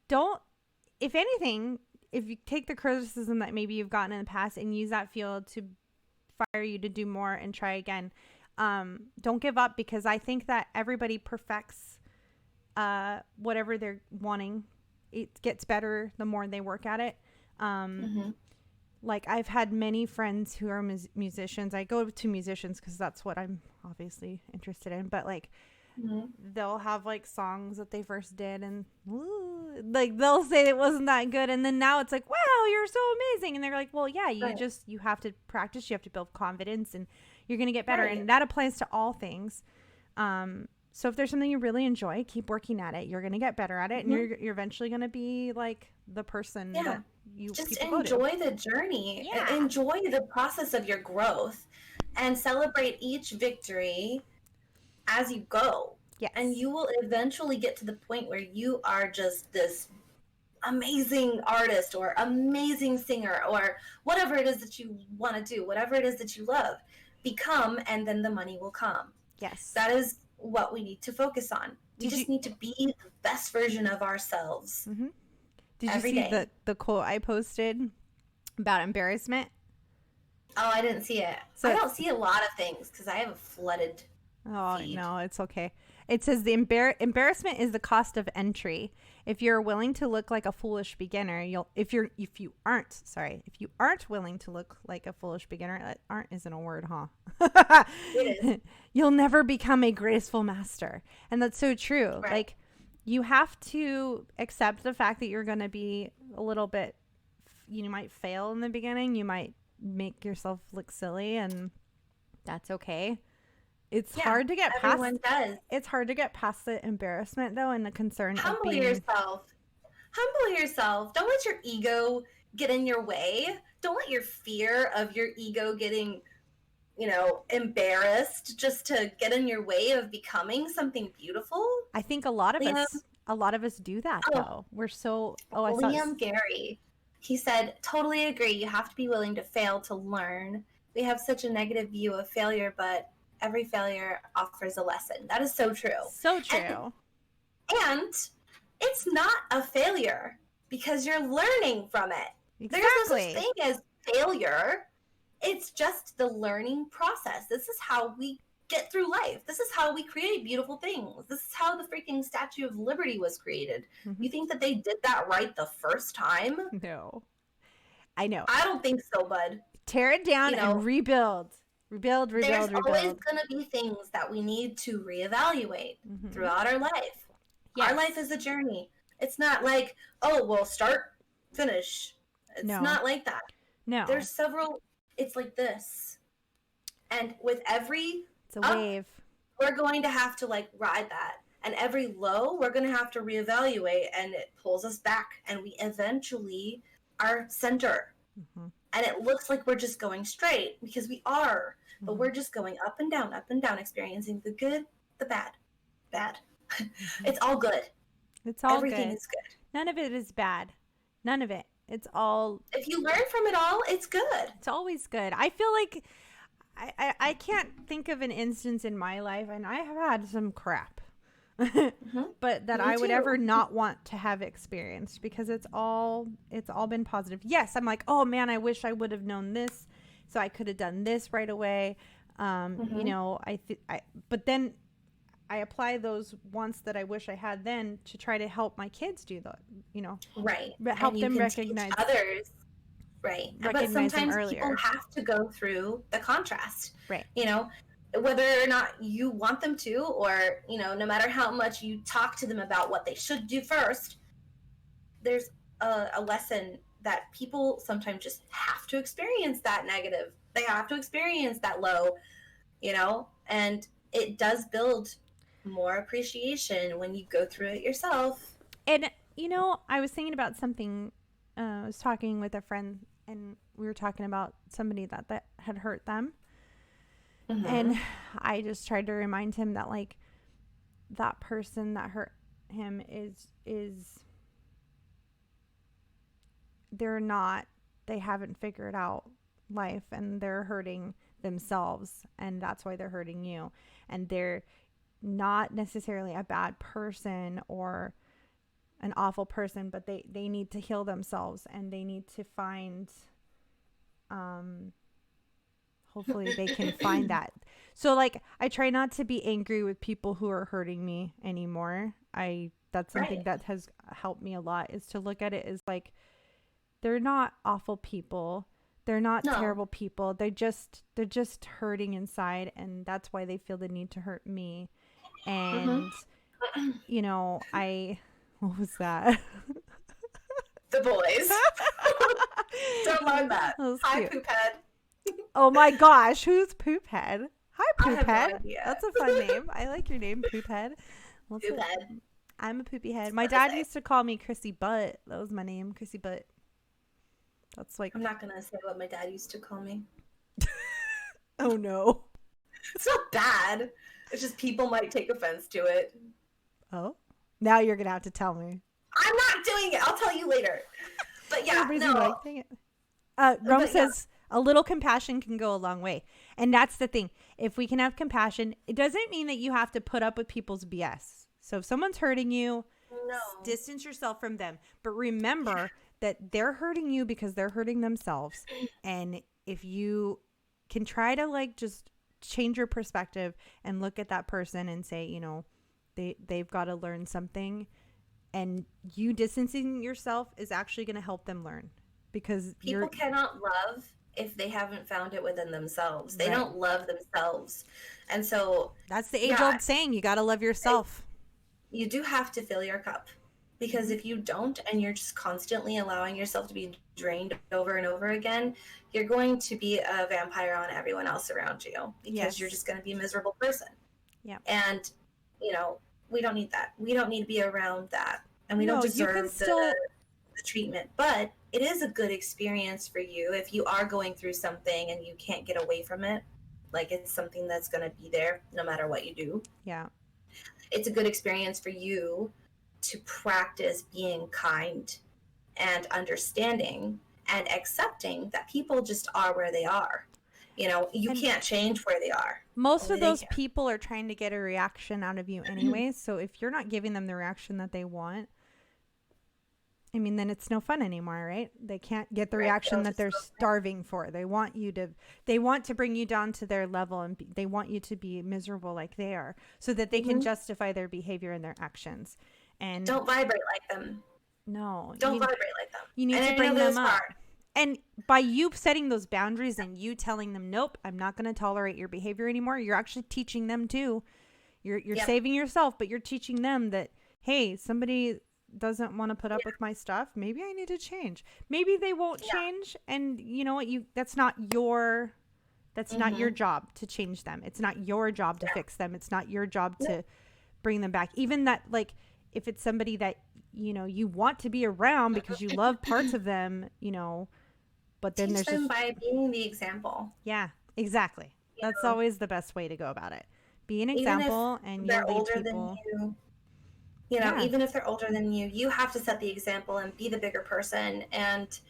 don't, if anything, if you take the criticism that maybe you've gotten in the past and use that field to fire you to do more and try again, don't give up, because I think that everybody perfects whatever they're wanting. It gets better the more they work at it. Mm-hmm. Like I've had many friends who are musicians. I go to musicians because that's what I'm obviously interested in. But like, mm-hmm. they'll have like songs that they first did, and like they'll say it wasn't that good, and then now it's like, wow, you're so amazing. And they're like, well, yeah, you have to practice, you have to build confidence, and you're gonna get better. Right. And that applies to all things. So if there's something you really enjoy, keep working at it. You're gonna get better at it, mm-hmm. and you're eventually gonna be like the person that you just enjoy the journey. Yeah. Enjoy the process of your growth, and celebrate each victory as you go. Yes. And you will eventually get to the point where you are just this amazing artist or amazing singer or whatever it is that you want to do, whatever it is that you love. Become, and then the money will come. Yes. That is what we need to focus on. We just need to be the best version of ourselves. Mm-hmm. Did you see the quote I posted about embarrassment? Oh, I didn't see it. So I don't see a lot of things because I have a flooded feed. No, it's okay. It says the embarrassment is the cost of entry. If you're willing to look like a foolish beginner, if you aren't willing to look like a foolish beginner, aren't isn't a word, huh? It is. You'll never become a graceful master. And that's so true. Right. Like, you have to accept the fact that you're going to be a little bit, you might fail in the beginning. You might make yourself look silly, and that's okay. It's hard to get past. Everyone does. It's hard to get past the embarrassment, though, and the concern of being. Humble yourself. Don't let your ego get in your way. Don't let your fear of your ego getting, embarrassed just to get in your way of becoming something beautiful. I think a lot of us do that, though. We're so. Liam Gary, he said, "Totally agree. You have to be willing to fail to learn. We have such a negative view of failure, but every failure offers a lesson." That is so true. So true. And it's not a failure because you're learning from it. Exactly. There's no such thing as failure. It's just the learning process. This is how we get through life. This is how we create beautiful things. This is how the freaking Statue of Liberty was created. Mm-hmm. You think that they did that right the first time? No. I know. I don't think so, bud. Tear it down and rebuild. Rebuild. There's always going to be things that we need to reevaluate throughout our life. Yes. Our life is a journey. It's not like, oh, well, start, finish. It's not like that. No. There's several, it's like this. And with every it's a wave. We're going to have to like ride that. And every low, we're going to have to reevaluate, and it pulls us back, and we eventually are center. Mm-hmm. And it looks like we're just going straight, because we are. Mm-hmm. But we're just going up and down, experiencing the good, the bad. Mm-hmm. It's all good. It's all Everything good. Is good. None of it is bad. None of it. It's all... If you learn from it all, it's good. It's always good. I feel like I can't think of an instance in my life, and I have had some crap, mm-hmm. but that I would ever not want to have experienced, because it's all been positive. Yes, I'm like, oh man, I wish I would have known this, so I could have done this right away. Mm-hmm. You know, but then I apply those wants that I wish I had then to try to help my kids do that, you know, right? Help them recognize others. Right. But sometimes people have to go through the contrast. Right. You know, whether or not you want them to, or, you know, no matter how much you talk to them about what they should do first, there's a lesson that people sometimes just have to experience that negative. They have to experience that low, you know, and it does build more appreciation when you go through it yourself. And, you know, I was thinking about something. I was talking with a friend, and we were talking about somebody that had hurt them. Mm-hmm. And I just tried to remind him that, like, that person that hurt him is they haven't figured out life, and they're hurting themselves, and that's why they're hurting you. And they're not necessarily a bad person or an awful person, but they need to heal themselves, and they need to find, hopefully they can find that. So like, I try not to be angry with people who are hurting me anymore. That's something that has helped me a lot, is to look at it as like, they're not awful people. They're not terrible people. They're just hurting inside, and that's why they feel the need to hurt me. And, you know, what was that? The boys. Don't mind that. Hi, cute. Poophead. Oh my gosh, who's Poophead? Hi, Poophead. I have no idea. That's a fun name. I like your name, Poophead. Poophead. I'm a poopy head. My dad used to call me Chrissy Butt. That was my name, Chrissy Butt. That's like... I'm not going to say what my dad used to call me. Oh no. It's not bad. It's just people might take offense to it. Oh? Now you're going to have to tell me. I'm not doing it. I'll tell you later. But yeah, Rome says, a little compassion can go a long way. And that's the thing. If we can have compassion, it doesn't mean that you have to put up with people's BS. So if someone's hurting you, distance yourself from them. But remember that they're hurting you because they're hurting themselves. And if you can try to like just change your perspective and look at that person and say, you know, they've got to learn something, and you distancing yourself is actually going to help them learn, because people cannot love if they haven't found it within themselves. They don't love themselves. And so that's the age-old saying, you got to love yourself. You do have to fill your cup, because if you don't, and you're just constantly allowing yourself to be drained over and over again, you're going to be a vampire on everyone else around you, because you're just going to be a miserable person. Yeah. And, you know, we don't need that. We don't need to be around that. And we don't deserve the treatment. But it is a good experience for you if you are going through something and you can't get away from it. Like, it's something that's going to be there no matter what you do. Yeah. It's a good experience for you to practice being kind and understanding and accepting that people just are where they are. You know, you can't change where they are. Most of those people are trying to get a reaction out of you anyways. So if you're not giving them the reaction that they want, I mean, then it's no fun anymore, right? They can't get the Right. reaction that they're starving for. They want to bring you down to their level, and they want you to be miserable like they are, so that they can justify their behavior and their actions. And don't vibrate like them. No. Don't vibrate like them. You need to bring them up. And by you setting those boundaries and you telling them, nope, I'm not going to tolerate your behavior anymore, you're actually teaching them too. You're saving yourself, but you're teaching them that, hey, somebody doesn't want to put up with my stuff. Maybe I need to change. Maybe they won't change. And you know what? That's not your job to change them. It's not your job to fix them. It's not your job to bring them back. Even that, like, if it's somebody that, you know, you want to be around because you love parts of them, you know, but then teach them by being the example. Yeah, exactly. That's always the best way to go about it. Be an example, and they're older than you. You know, even if they're older than you, you have to set the example and be the bigger person, and,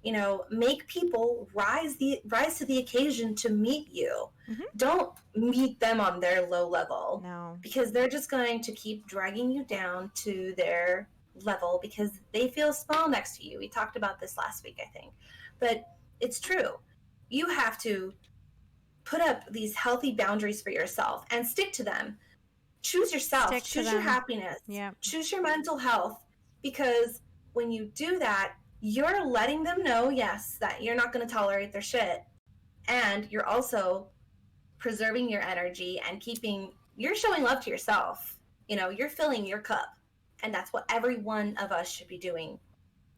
you know, make people rise to the occasion to meet you. Don't meet them on their low level. No. Because they're just going to keep dragging you down to their level because they feel small next to you. We talked about this last week, I think. But it's true. You have to put up these healthy boundaries for yourself and stick to them. Choose yourself. Choose your happiness. Yeah. Choose your mental health. Because when you do that, you're letting them know, yes, that you're not going to tolerate their shit. And you're also preserving your energy and you're showing love to yourself. You know, you're filling your cup. And that's what every one of us should be doing.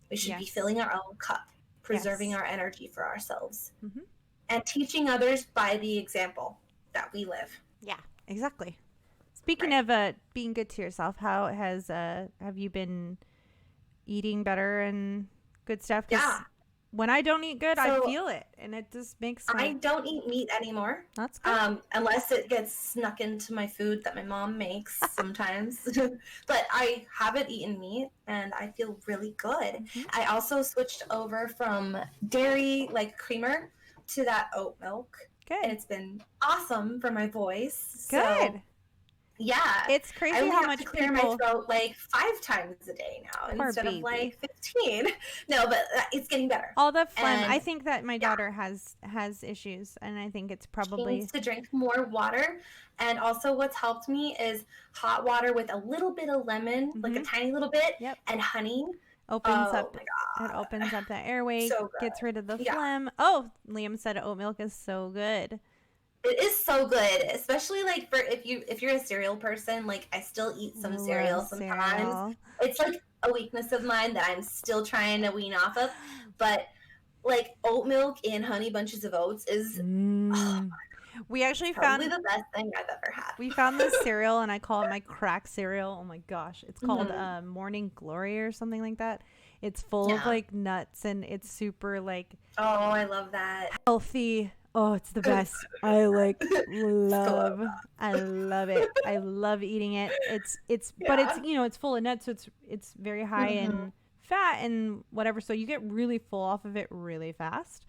We should be filling our own cup, preserving our energy for ourselves, and teaching others by the example that we live. Yeah, exactly. Speaking of being good to yourself, how have you been eating better and good stuff? Yeah. When I don't eat good, I feel it, and it just makes I don't eat meat anymore. That's good. Unless it gets snuck into my food that my mom makes sometimes. But I haven't eaten meat, and I feel really good. I also switched over from dairy, like creamer, to that oat milk. Good. And it's been awesome for my voice. Good. So, yeah. It's crazy how much I clear my throat like 5 times a day now instead of like 15. No, but it's getting better. All the phlegm. I think that my daughter has issues, and I think it's probably... She needs to drink more water. And also what's helped me is hot water with a little bit of lemon, like a tiny little bit, and honey. Opens up the airway, gets rid of the phlegm. Oh, Liam said oat milk is so good. It is so good, especially like if you're a cereal person. Like I still eat some cereal sometimes. It's like a weakness of mine that I'm still trying to wean off of. But like oat milk and honey bunches of oats is we actually probably the best thing I've ever had. We found this cereal, and I call it my crack cereal. Oh my gosh, it's called Morning Glory or something like that. It's full of like nuts, and it's super like I love that, healthy. Oh, it's the best. I love it. I love eating it. But it's, you know, it's full of nuts, so it's very high in fat and whatever. So you get really full off of it really fast.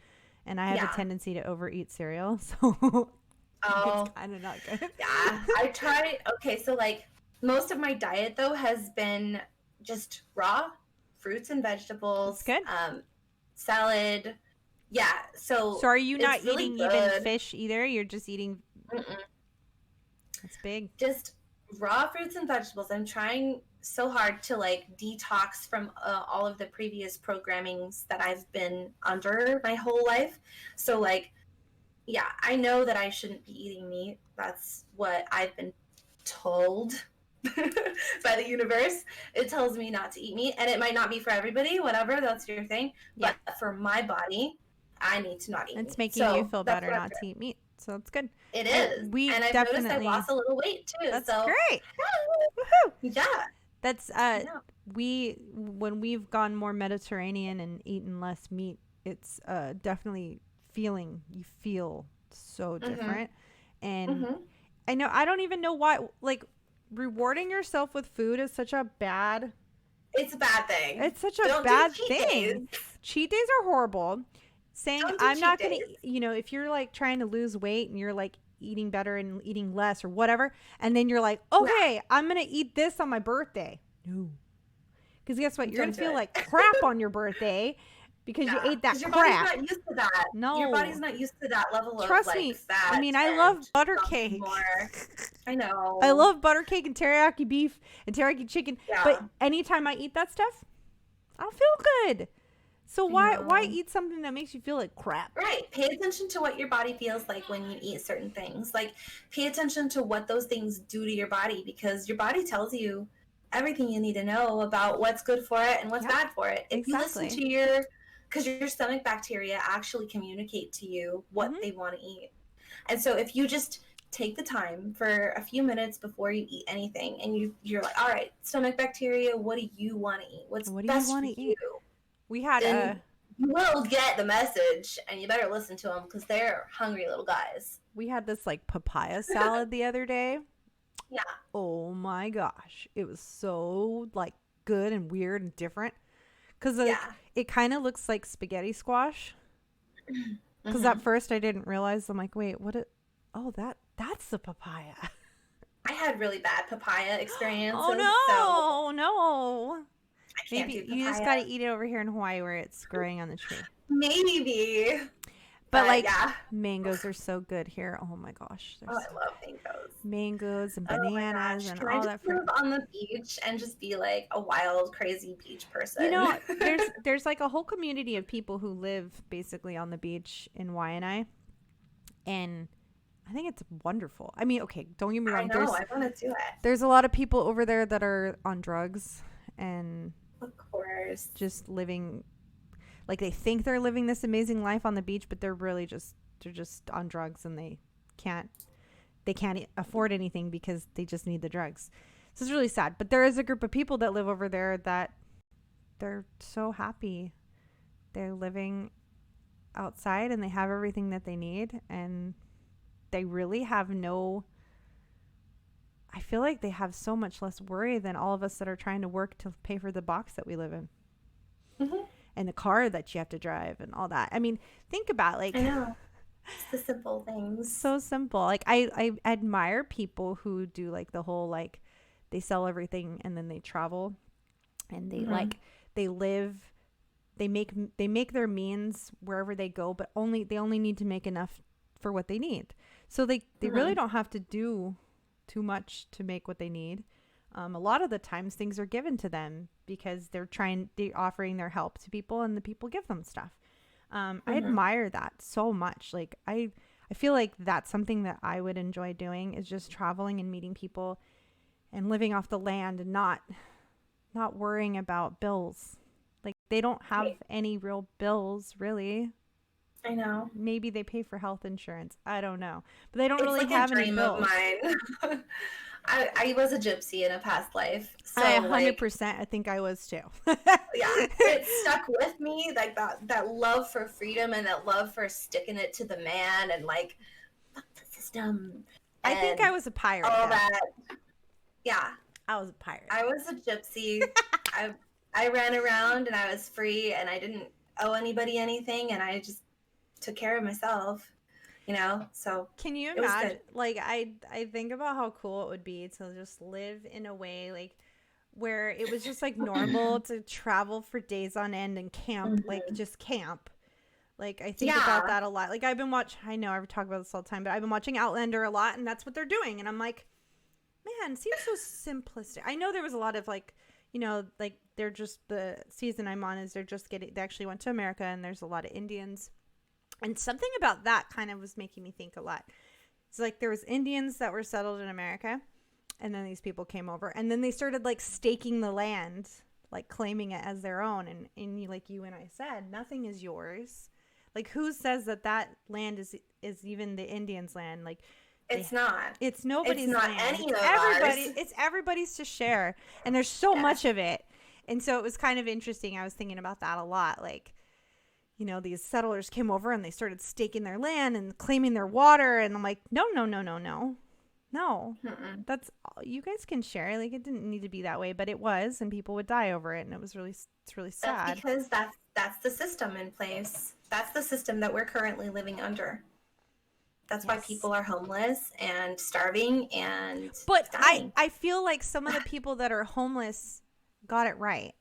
And I have a tendency to overeat cereal, so it's kind of not good. Yeah, I try. Okay, so like most of my diet though has been just raw fruits and vegetables. That's good. Salad. Yeah, so are you not eating even fish either? You're just eating... That's big. Just raw fruits and vegetables. I'm trying so hard to like detox from all of the previous programmings that I've been under my whole life. So like, yeah, I know that I shouldn't be eating meat. That's what I've been told by the universe. It tells me not to eat meat, and it might not be for everybody, whatever, that's your thing. But for my body, I need to not eat meat. It's making you feel better not to eat meat. So it's good. It is. And I've noticed I lost a little weight too. That's great. Woohoo! Yeah. That's when we've gone more Mediterranean and eaten less meat, it's definitely you feel so different. And I know, I don't even know why, like, rewarding yourself with food is such a bad... It's a bad thing. It's such a bad thing. Cheat days are horrible. Saying I'm not going to, you know, if you're like trying to lose weight and you're like eating better and eating less or whatever, and then you're like, okay, I'm going to eat this on my birthday. No. Because guess what? You're going to feel like crap on your birthday because you ate that your crap. Body's not used to that. No. Your body's not used to that level of Trust me. fat. I mean, I love butter cake. I know. I love butter cake and teriyaki beef and teriyaki chicken. Yeah. But anytime I eat that stuff, I'll feel good. So why eat something that makes you feel like crap? Right. Pay attention to what your body feels like when you eat certain things. Like, pay attention to what those things do to your body, because your body tells you everything you need to know about what's good for it and what's bad for it. If you listen to because your stomach bacteria actually communicate to you what they want to eat. And so if you just take the time for a few minutes before you eat anything and you're like, all right, stomach bacteria, what do you want to eat? What's best for you? We had you will get the message, and you better listen to them because they're hungry little guys. We had this like papaya salad the other day. Yeah. Oh my gosh. It was so like good and weird and different. Because it kind of looks like spaghetti squash. Because at first I didn't realize. I'm like, wait, that's the papaya. I had really bad papaya experiences. Oh, no. I can't do papaya. You just got to eat it over here in Hawaii where it's growing on the tree. Maybe. But mangoes are so good here. Oh my gosh. I love mangoes. Mangoes and bananas and all that fruit. On the beach and just be like a wild, crazy beach person. You know, there's like a whole community of people who live basically on the beach in Waianae. And I think it's wonderful. I mean, okay, don't get me wrong. I know, I want to do it. There's a lot of people over there that are on drugs and of course just living like they think they're living this amazing life on the beach, but they're just on drugs and they can't afford anything because they just need the drugs. So it's really sad. But there is a group of people that live over there that they're so happy. They're living outside and they have everything that they need, and they really have I feel like they have so much less worry than all of us that are trying to work to pay for the box that we live in. Mm-hmm. And the car that you have to drive and all that. I mean, think about I know. It's the simple things. So simple. Like I admire people who do like the whole like they sell everything and then they travel and they they make their means wherever they go, but they only need to make enough for what they need. So they really don't have to do too much to make what they need. A lot of the times things are given to them because they're offering their help to people and the people give them stuff. I admire that so much. Like I feel like that's something that I would enjoy doing, is just traveling and meeting people and living off the land and not worrying about bills. Like they don't have any real bills really. I know. Maybe they pay for health insurance. I don't know. But they don't really have any bills. It's like a dream of mine. I was a gypsy in a past life. So I 100% I think I was too. Yeah. It stuck with me, like that love for freedom and that love for sticking it to the man and like fuck the system. I think I was a pirate. All that. Yeah. I was a pirate. I was a gypsy. I ran around and I was free and I didn't owe anybody anything and I just took care of myself, you know. So can you imagine? Like I think about how cool it would be to just live in a way like where it was just like normal to travel for days on end and camp, like just camp. Like I think about that a lot. Like I know I talk about this all the time, but I've been watching Outlander a lot, and that's what they're doing, and I'm like, man, it seems so simplistic. I know there was a lot of like, you know, like they're just, the season I'm on is they actually went to America and there's a lot of Indians. And something about that kind of was making me think a lot. It's like there was Indians that were settled in America, and then these people came over, and then they started like staking the land, like claiming it as their own. And like you and I said, nothing is yours. Like who says that land is even the Indians' land? Like it's not. It's nobody's land. It's any of ours. It's everybody's to share, and there's so much of it. And so it was kind of interesting. I was thinking about that a lot, like, you know, these settlers came over and they started staking their land and claiming their water. And I'm like, no. That's all. You guys can share. Like, it didn't need to be that way, but it was, and people would die over it. And it's really sad. That's because that's the system in place. That's the system that we're currently living under. That's why people are homeless and starving and But dying. I feel like some of the people that are homeless got it right.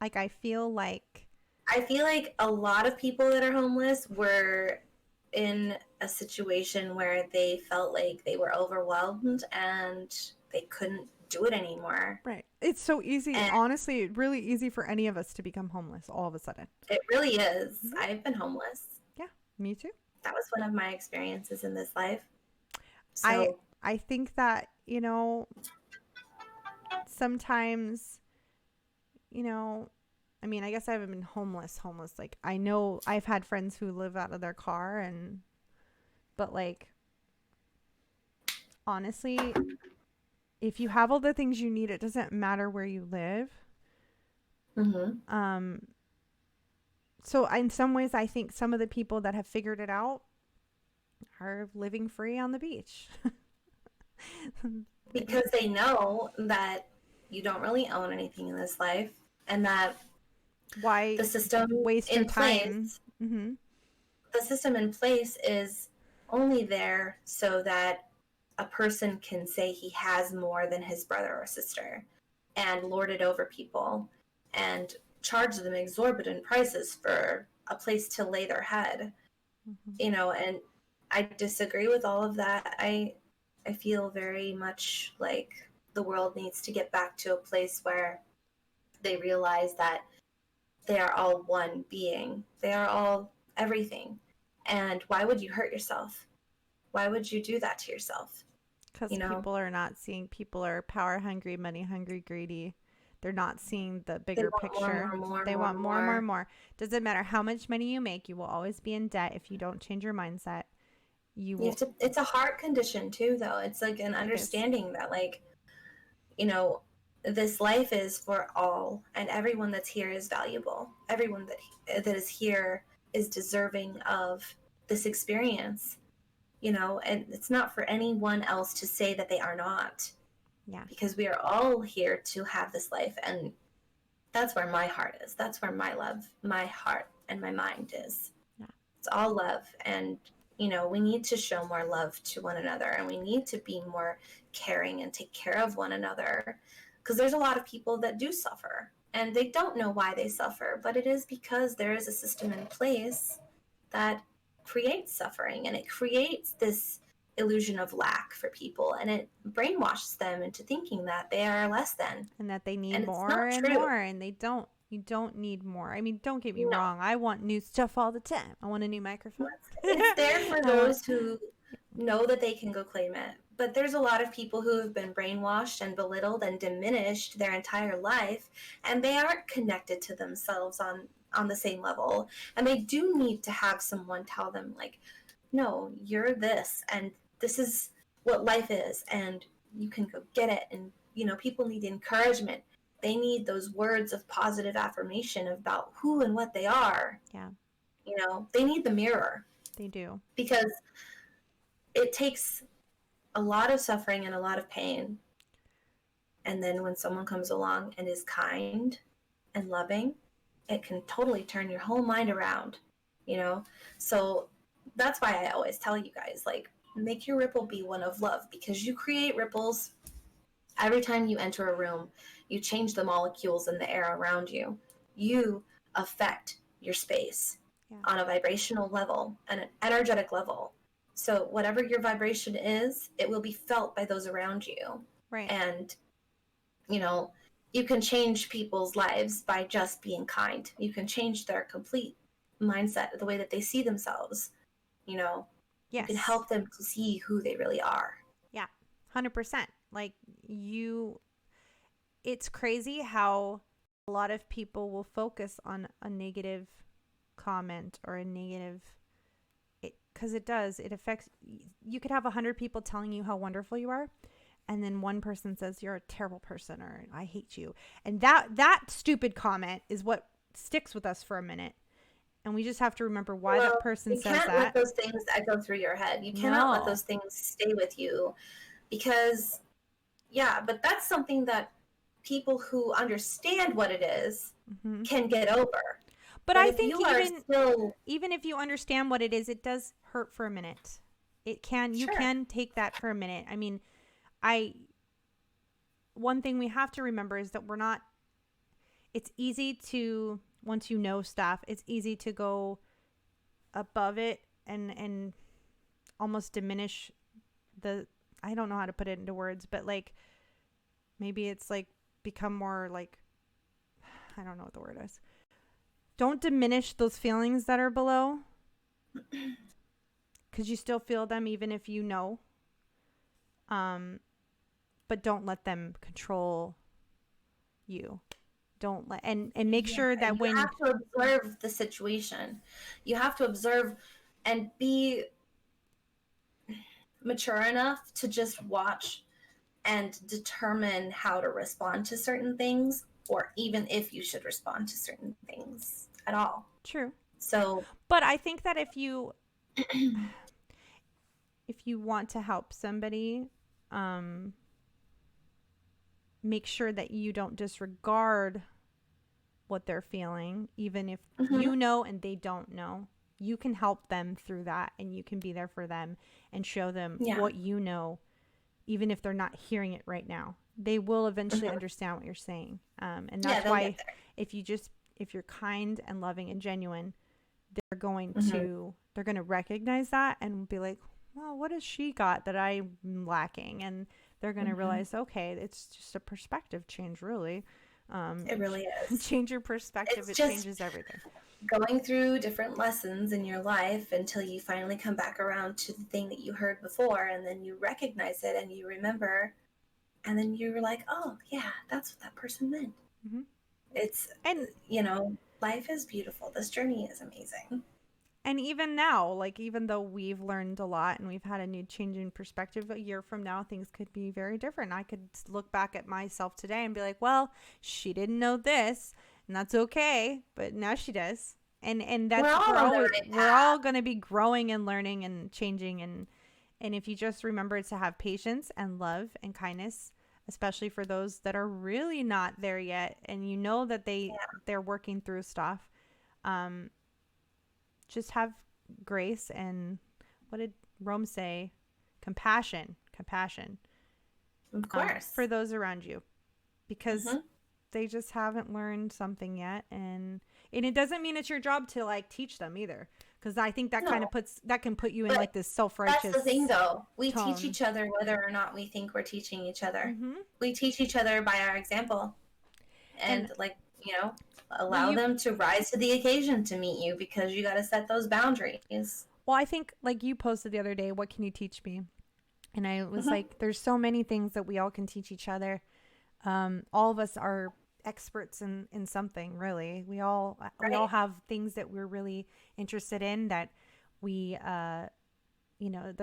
Like, I feel like a lot of people that are homeless were in a situation where they felt like they were overwhelmed and they couldn't do it anymore. right. It's so easy. And Honestly, really easy for any of us to become homeless all of a sudden. it really is. Mhm. I've been homeless. Yeah, me too. That was one of my experiences in this life. I So I think that, sometimes, I mean, I guess I haven't been homeless. Like, I know I've had friends who live out of their car but like, honestly, if you have all the things you need, it doesn't matter where you live. Um, so in some ways, I think some of the people that have figured it out are living free on the beach. because they know that you don't really own anything in this life, and that Why the system waste your in time? place, Mm-hmm. the system in place is only there so that a person can say he has more than his brother or sister and lord it over people and charge them exorbitant prices for a place to lay their head. Mm-hmm. And I disagree with all of that. I feel very much like the world needs to get back to a place where they realize that they are all one being. They are all everything. And why would you hurt yourself? Why would you do that to yourself? Because people are power hungry, money hungry, greedy. They're not seeing the They bigger want picture. more, They more, want more, more. more, more. Doesn't matter how much money you make, you will always be in debt if you don't change your mindset. You will. It's a heart condition too, though. It's like an understanding that, like, this life is for all, and everyone that's here is valuable. Everyone that is here is deserving of this experience. And it's not for anyone else to say that they are not. Yeah. Because we are all here to have this life, and that's where my heart is. That's where my love, my heart, and my mind is. Yeah. It's all love, and we need to show more love to one another, and we need to be more caring and take care of one another, because there's a lot of people that do suffer, and they don't know why they suffer, but it is because there is a system in place that creates suffering, and it creates this illusion of lack for people, and it brainwashes them into thinking that they are less than, And that they need and it's more not and true. more, and they don't. You don't need more. I mean, don't get me No. wrong. I want new stuff all the time. I want a new microphone. It's there for those who know that they can go claim it. But there's a lot of people who have been brainwashed and belittled and diminished their entire life, and they aren't connected to themselves on the same level. And they do need to have someone tell them, like, no, you're this, and this is what life is, and you can go get it. And, people need encouragement. They need those words of positive affirmation about who and what they are. Yeah. They need the mirror. They do. Because it takes a lot of suffering and a lot of pain. And then when someone comes along and is kind and loving, it can totally turn your whole mind around, So that's why I always tell you guys, like, make your ripple be one of love, because you create ripples every time you enter a room. You change the molecules in the air around you. You affect your space on a vibrational level and an energetic level. So whatever your vibration is, it will be felt by those around you. Right. And, you can change people's lives by just being kind. You can change their complete mindset, the way that they see themselves. Yes. You can help them to see who they really are. Yeah, 100%. Like, it's crazy how a lot of people will focus on a negative comment or a negative, because it affects, you could have 100 people telling you how wonderful you are, and then one person says you're a terrible person or I hate you. And that stupid comment is what sticks with us for a minute. And we just have to remember why that person says that. You can't let those things echo through your head. You cannot let those things stay with you, because, but that's something that people who understand what it is can get over. But I think even if you understand what it is, it does hurt for a minute. You can take that for a minute. I mean, one thing we have to remember is that it's easy to, once you know stuff, it's easy to go above it and almost diminish the, I don't know how to put it into words, but like maybe it's like become more like, I don't know what the word is. Don't diminish those feelings that are below, because you still feel them even if you know. But don't let them control you. Don't let, and make sure that you when have to observe the situation, you have to observe and be mature enough to just watch and determine how to respond to certain things, or even if you should respond to certain things at all. True. So, but I think that if you want to help somebody, make sure that you don't disregard what they're feeling, even if you know and they don't know. You can help them through that, and you can be there for them and show them what you know, even if they're not hearing it right now. They will eventually understand what you're saying. And that's why if you're kind and loving and genuine, they're going to recognize that and be like, well, what has she got that I'm lacking? And they're going to realize, okay, it's just a perspective change, really. It really is. Change your perspective. It changes everything. Going through different lessons in your life until you finally come back around to the thing that you heard before, and then you recognize it and you remember, and then you're like, oh, yeah, that's what that person meant. And life is beautiful. This journey is amazing. And even now, like, even though we've learned a lot and we've had a new change in perspective, a year from now, things could be very different. I could look back at myself today and be like, well, she didn't know this, and that's okay. But now she does. And that's, we're all going to be growing and learning and changing. And if you just remember to have patience and love and kindness, especially for those that are really not there yet, and you know that they're working through stuff, just have grace and, what did Rome say? Compassion. Of course. For those around you, because they just haven't learned something yet. And it doesn't mean it's your job to like teach them either. Because I think that can put you in like this self-righteous. That's the thing though. We teach each other whether or not we think we're teaching each other. We teach each other by our example. And allow them to rise to the occasion to meet you, because you got to set those boundaries. Well, I think like you posted the other day, what can you teach me? And I was like, there's so many things that we all can teach each other. All of us are experts in something, really. We all have things that we're really interested in that we that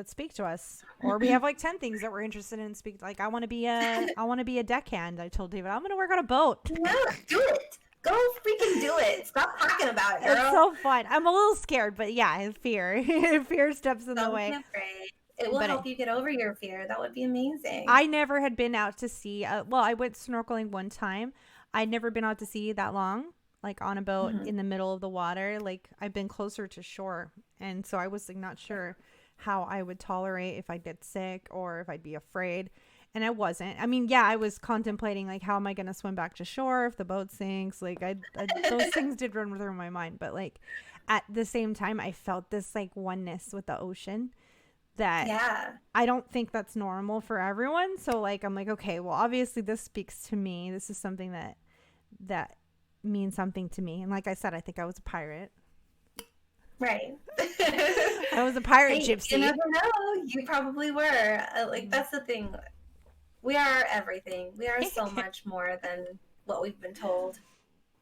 speak to us, or we have like 10 things that we're interested in speak. Like I want to be a deckhand. I told David I'm going to work on a boat. Yeah, do it. Go freaking do it. Stop talking about it, girl. It's so fun. I'm a little scared, but yeah, fear steps in the way. Don't be afraid. It will help you get over your fear. That would be amazing. I never had been out to sea. I went snorkeling one time. I'd never been out to sea that long, like on a boat in the middle of the water. Like I've been closer to shore. And so I was like not sure how I would tolerate if I'd get sick or if I'd be afraid. And I wasn't. I mean, yeah, I was contemplating like, how am I going to swim back to shore if the boat sinks? Like those things did run through my mind. But like at the same time, I felt this like oneness with the ocean that I don't think that's normal for everyone. So like, I'm like, okay, well, obviously this speaks to me. This is something that means something to me. And like I said, I think I was a pirate. Right. I was a pirate gypsy. You never know. You probably were. That's the thing. We are everything. We are so much more than what we've been told.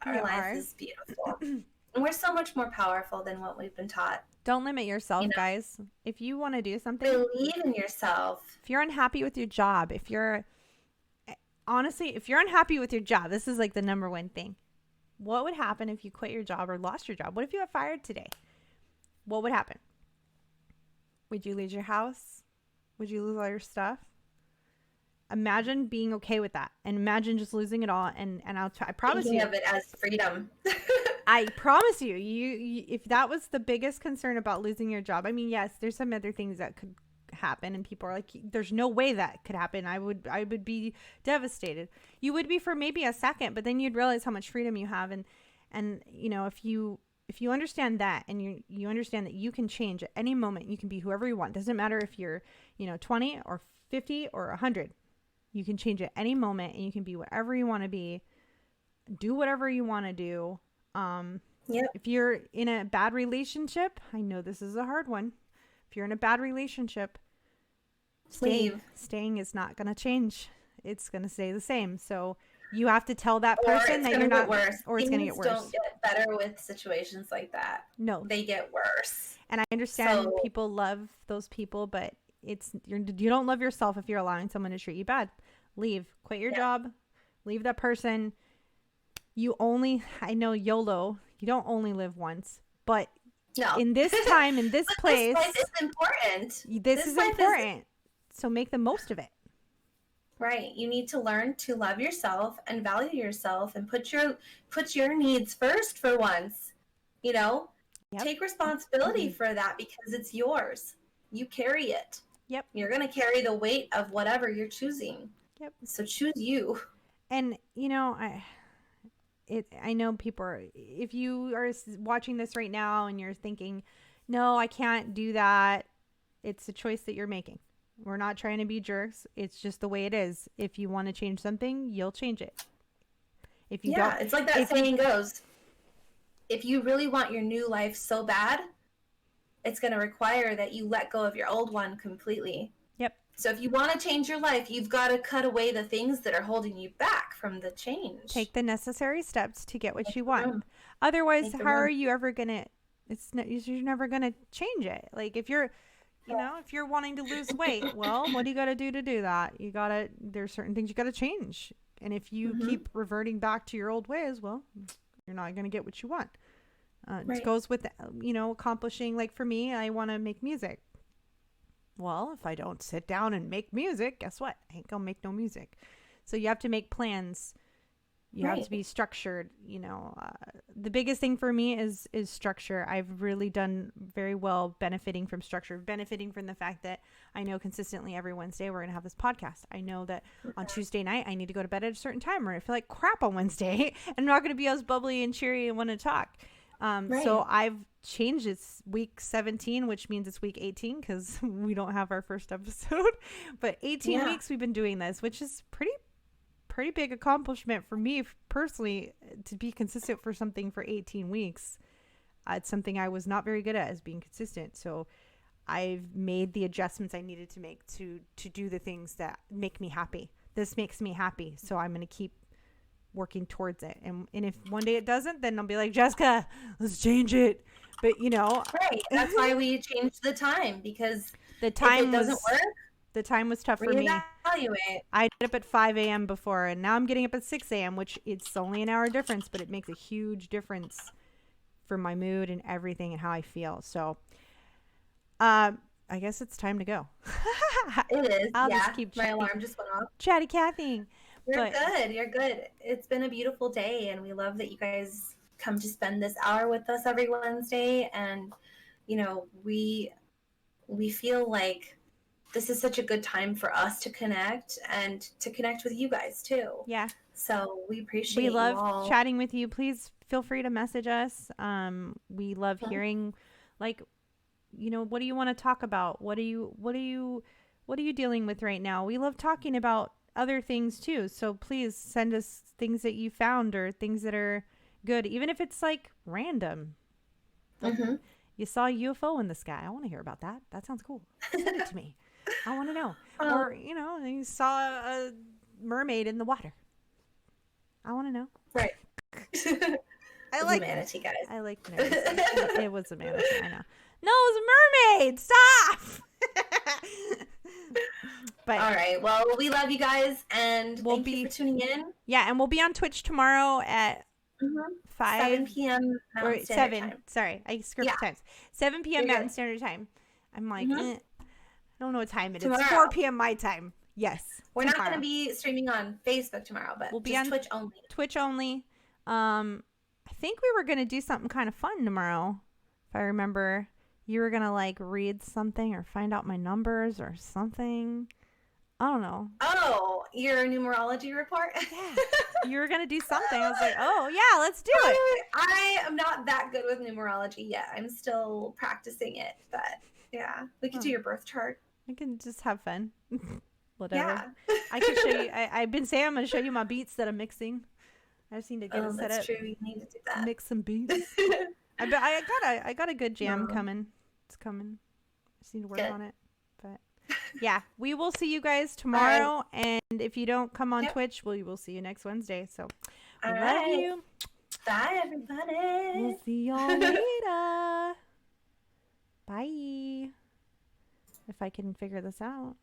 Our life is beautiful. And we're so much more powerful than what we've been taught. Don't limit yourself, guys. If you want to do something, believe in yourself. If you're unhappy with your job, if you're unhappy with your job, this is like the number one thing. What would happen if you quit your job or lost your job? What if you got fired today? What would happen? Would you lose your house? Would you lose all your stuff? Imagine being okay with that, and imagine just losing it all. And I promise you, of it as freedom. I promise you, if that was the biggest concern about losing your job, I mean, yes, there's some other things that could happen, and people are like, there's no way that could happen. I would be devastated. You would be for maybe a second, but then you'd realize how much freedom you have. And you know, if you understand that, and you understand that you can change at any moment, you can be whoever you want. Doesn't matter if you're, 20 or 50 or 100. You can change at any moment, and you can be whatever you want to be. Do whatever you want to do. If you're in a bad relationship, I know this is a hard one. If you're in a bad relationship, staying is not going to change. It's going to stay the same. So you have to tell that person that you're not, or it's going to get worse. Don't get better with situations like that. No, they get worse. And I understand people love those people, but you don't love yourself if you're allowing someone to treat you bad. Leave, quit your job, leave that person. I know YOLO, you don't only live once, but in this time, in this place, this life is important. This is important. So make the most of it. Right. You need to learn to love yourself and value yourself and put your needs first for once. Take responsibility for that because it's yours. You carry it. Yep. You're going to carry the weight of whatever you're choosing. Yep. So choose you. And, I know people are, if you are watching this right now and you're thinking, no, I can't do that. It's a choice that you're making. We're not trying to be jerks. It's just the way it is. If you want to change something, you'll change it. If you don't, it's like that saying goes. If you really want your new life so bad, it's going to require that you let go of your old one completely. Yep. So if you want to change your life, you've got to cut away the things that are holding you back from the change. Take the necessary steps to get what you want. Otherwise, how are you ever going to, you're never going to change it. Like if you're, if you're wanting to lose weight, well, what do you got to do that? There's certain things you got to change. And if you keep reverting back to your old ways, well, you're not going to get what you want. It goes with, accomplishing, like for me, I want to make music. Well, if I don't sit down and make music, guess what? I ain't gonna make no music. So you have to make plans. You have to be structured. The biggest thing for me is structure. I've really done very well benefiting from structure, benefiting from the fact that I know consistently every Wednesday we're going to have this podcast. I know that on Tuesday night I need to go to bed at a certain time, or I feel like crap on Wednesday. I'm not going to be as bubbly and cheery and want to talk. So I've changed. It's week 17, which means it's week 18 because we don't have our first episode. But 18 weeks we've been doing this, which is pretty big accomplishment for me personally, to be consistent for something for 18 weeks. It's something I was not very good at, as being consistent. So I've made the adjustments I needed to make to do the things that make me happy. This makes me happy. So I'm going to keep working towards it. And if one day it doesn't, then I'll be like, Jessica, let's change it. But right. That's why we changed the time, because the time doesn't work. The time was tough for me. Reevaluate. I get up at 5 a.m. before, and now I'm getting up at 6 a.m., which it's only an hour difference, but it makes a huge difference for my mood and everything and how I feel. So I guess it's time to go. It is. I'll just keep my alarm just went off. Chatty Cathy. You're good. It's been a beautiful day, and we love that you guys come to spend this hour with us every Wednesday. And, we feel like this is such a good time for us to connect and to connect with you guys too. Yeah. So we appreciate. We love chatting with you. Please feel free to message us. We love hearing, what do you want to talk about? What are you dealing with right now? We love talking about other things too. So please send us things that you found or things that are good, even if it's like random. You saw a UFO in the sky. I want to hear about that. That sounds cool. Send it to me. I want to know. Or, you saw a mermaid in the water. I want to know. Right. I like manatee, guys. I like manatee. It was a manatee, I know. No, it was a mermaid. Stop. But all right. Well, we love you guys, and thank you for tuning in. Yeah, and we'll be on Twitch tomorrow at 7 p.m. Mountain Standard Time. Sorry, I skipped the times. 7 p.m. Mountain Standard Time. I'm like, I don't know what time it is. It's 4 p.m. my time. Yes. We're not going to be streaming on Facebook tomorrow, but we'll be on Twitch only. Twitch only. I think we were going to do something kind of fun tomorrow, if I remember. you were going to like read something or find out my numbers or something. I don't know. Oh, your numerology report? Yeah. You were going to do something. I was like, oh, yeah, let's do it. I am not that good with numerology yet. I'm still practicing it. But yeah, we could do your birth chart. I can just have fun. Whatever. Yeah. I can show you. I've been saying I'm going to show you my beats that I'm mixing. I just need to get it set up. That's true. You need to do that. Mix some beats. I got a good jam coming. It's coming. I just need to work on it. But yeah, we will see you guys tomorrow. Right. And if you don't come on Twitch, we will see you next Wednesday. So we love you. Bye, everybody. We'll see y'all later. Bye. If I can figure this out.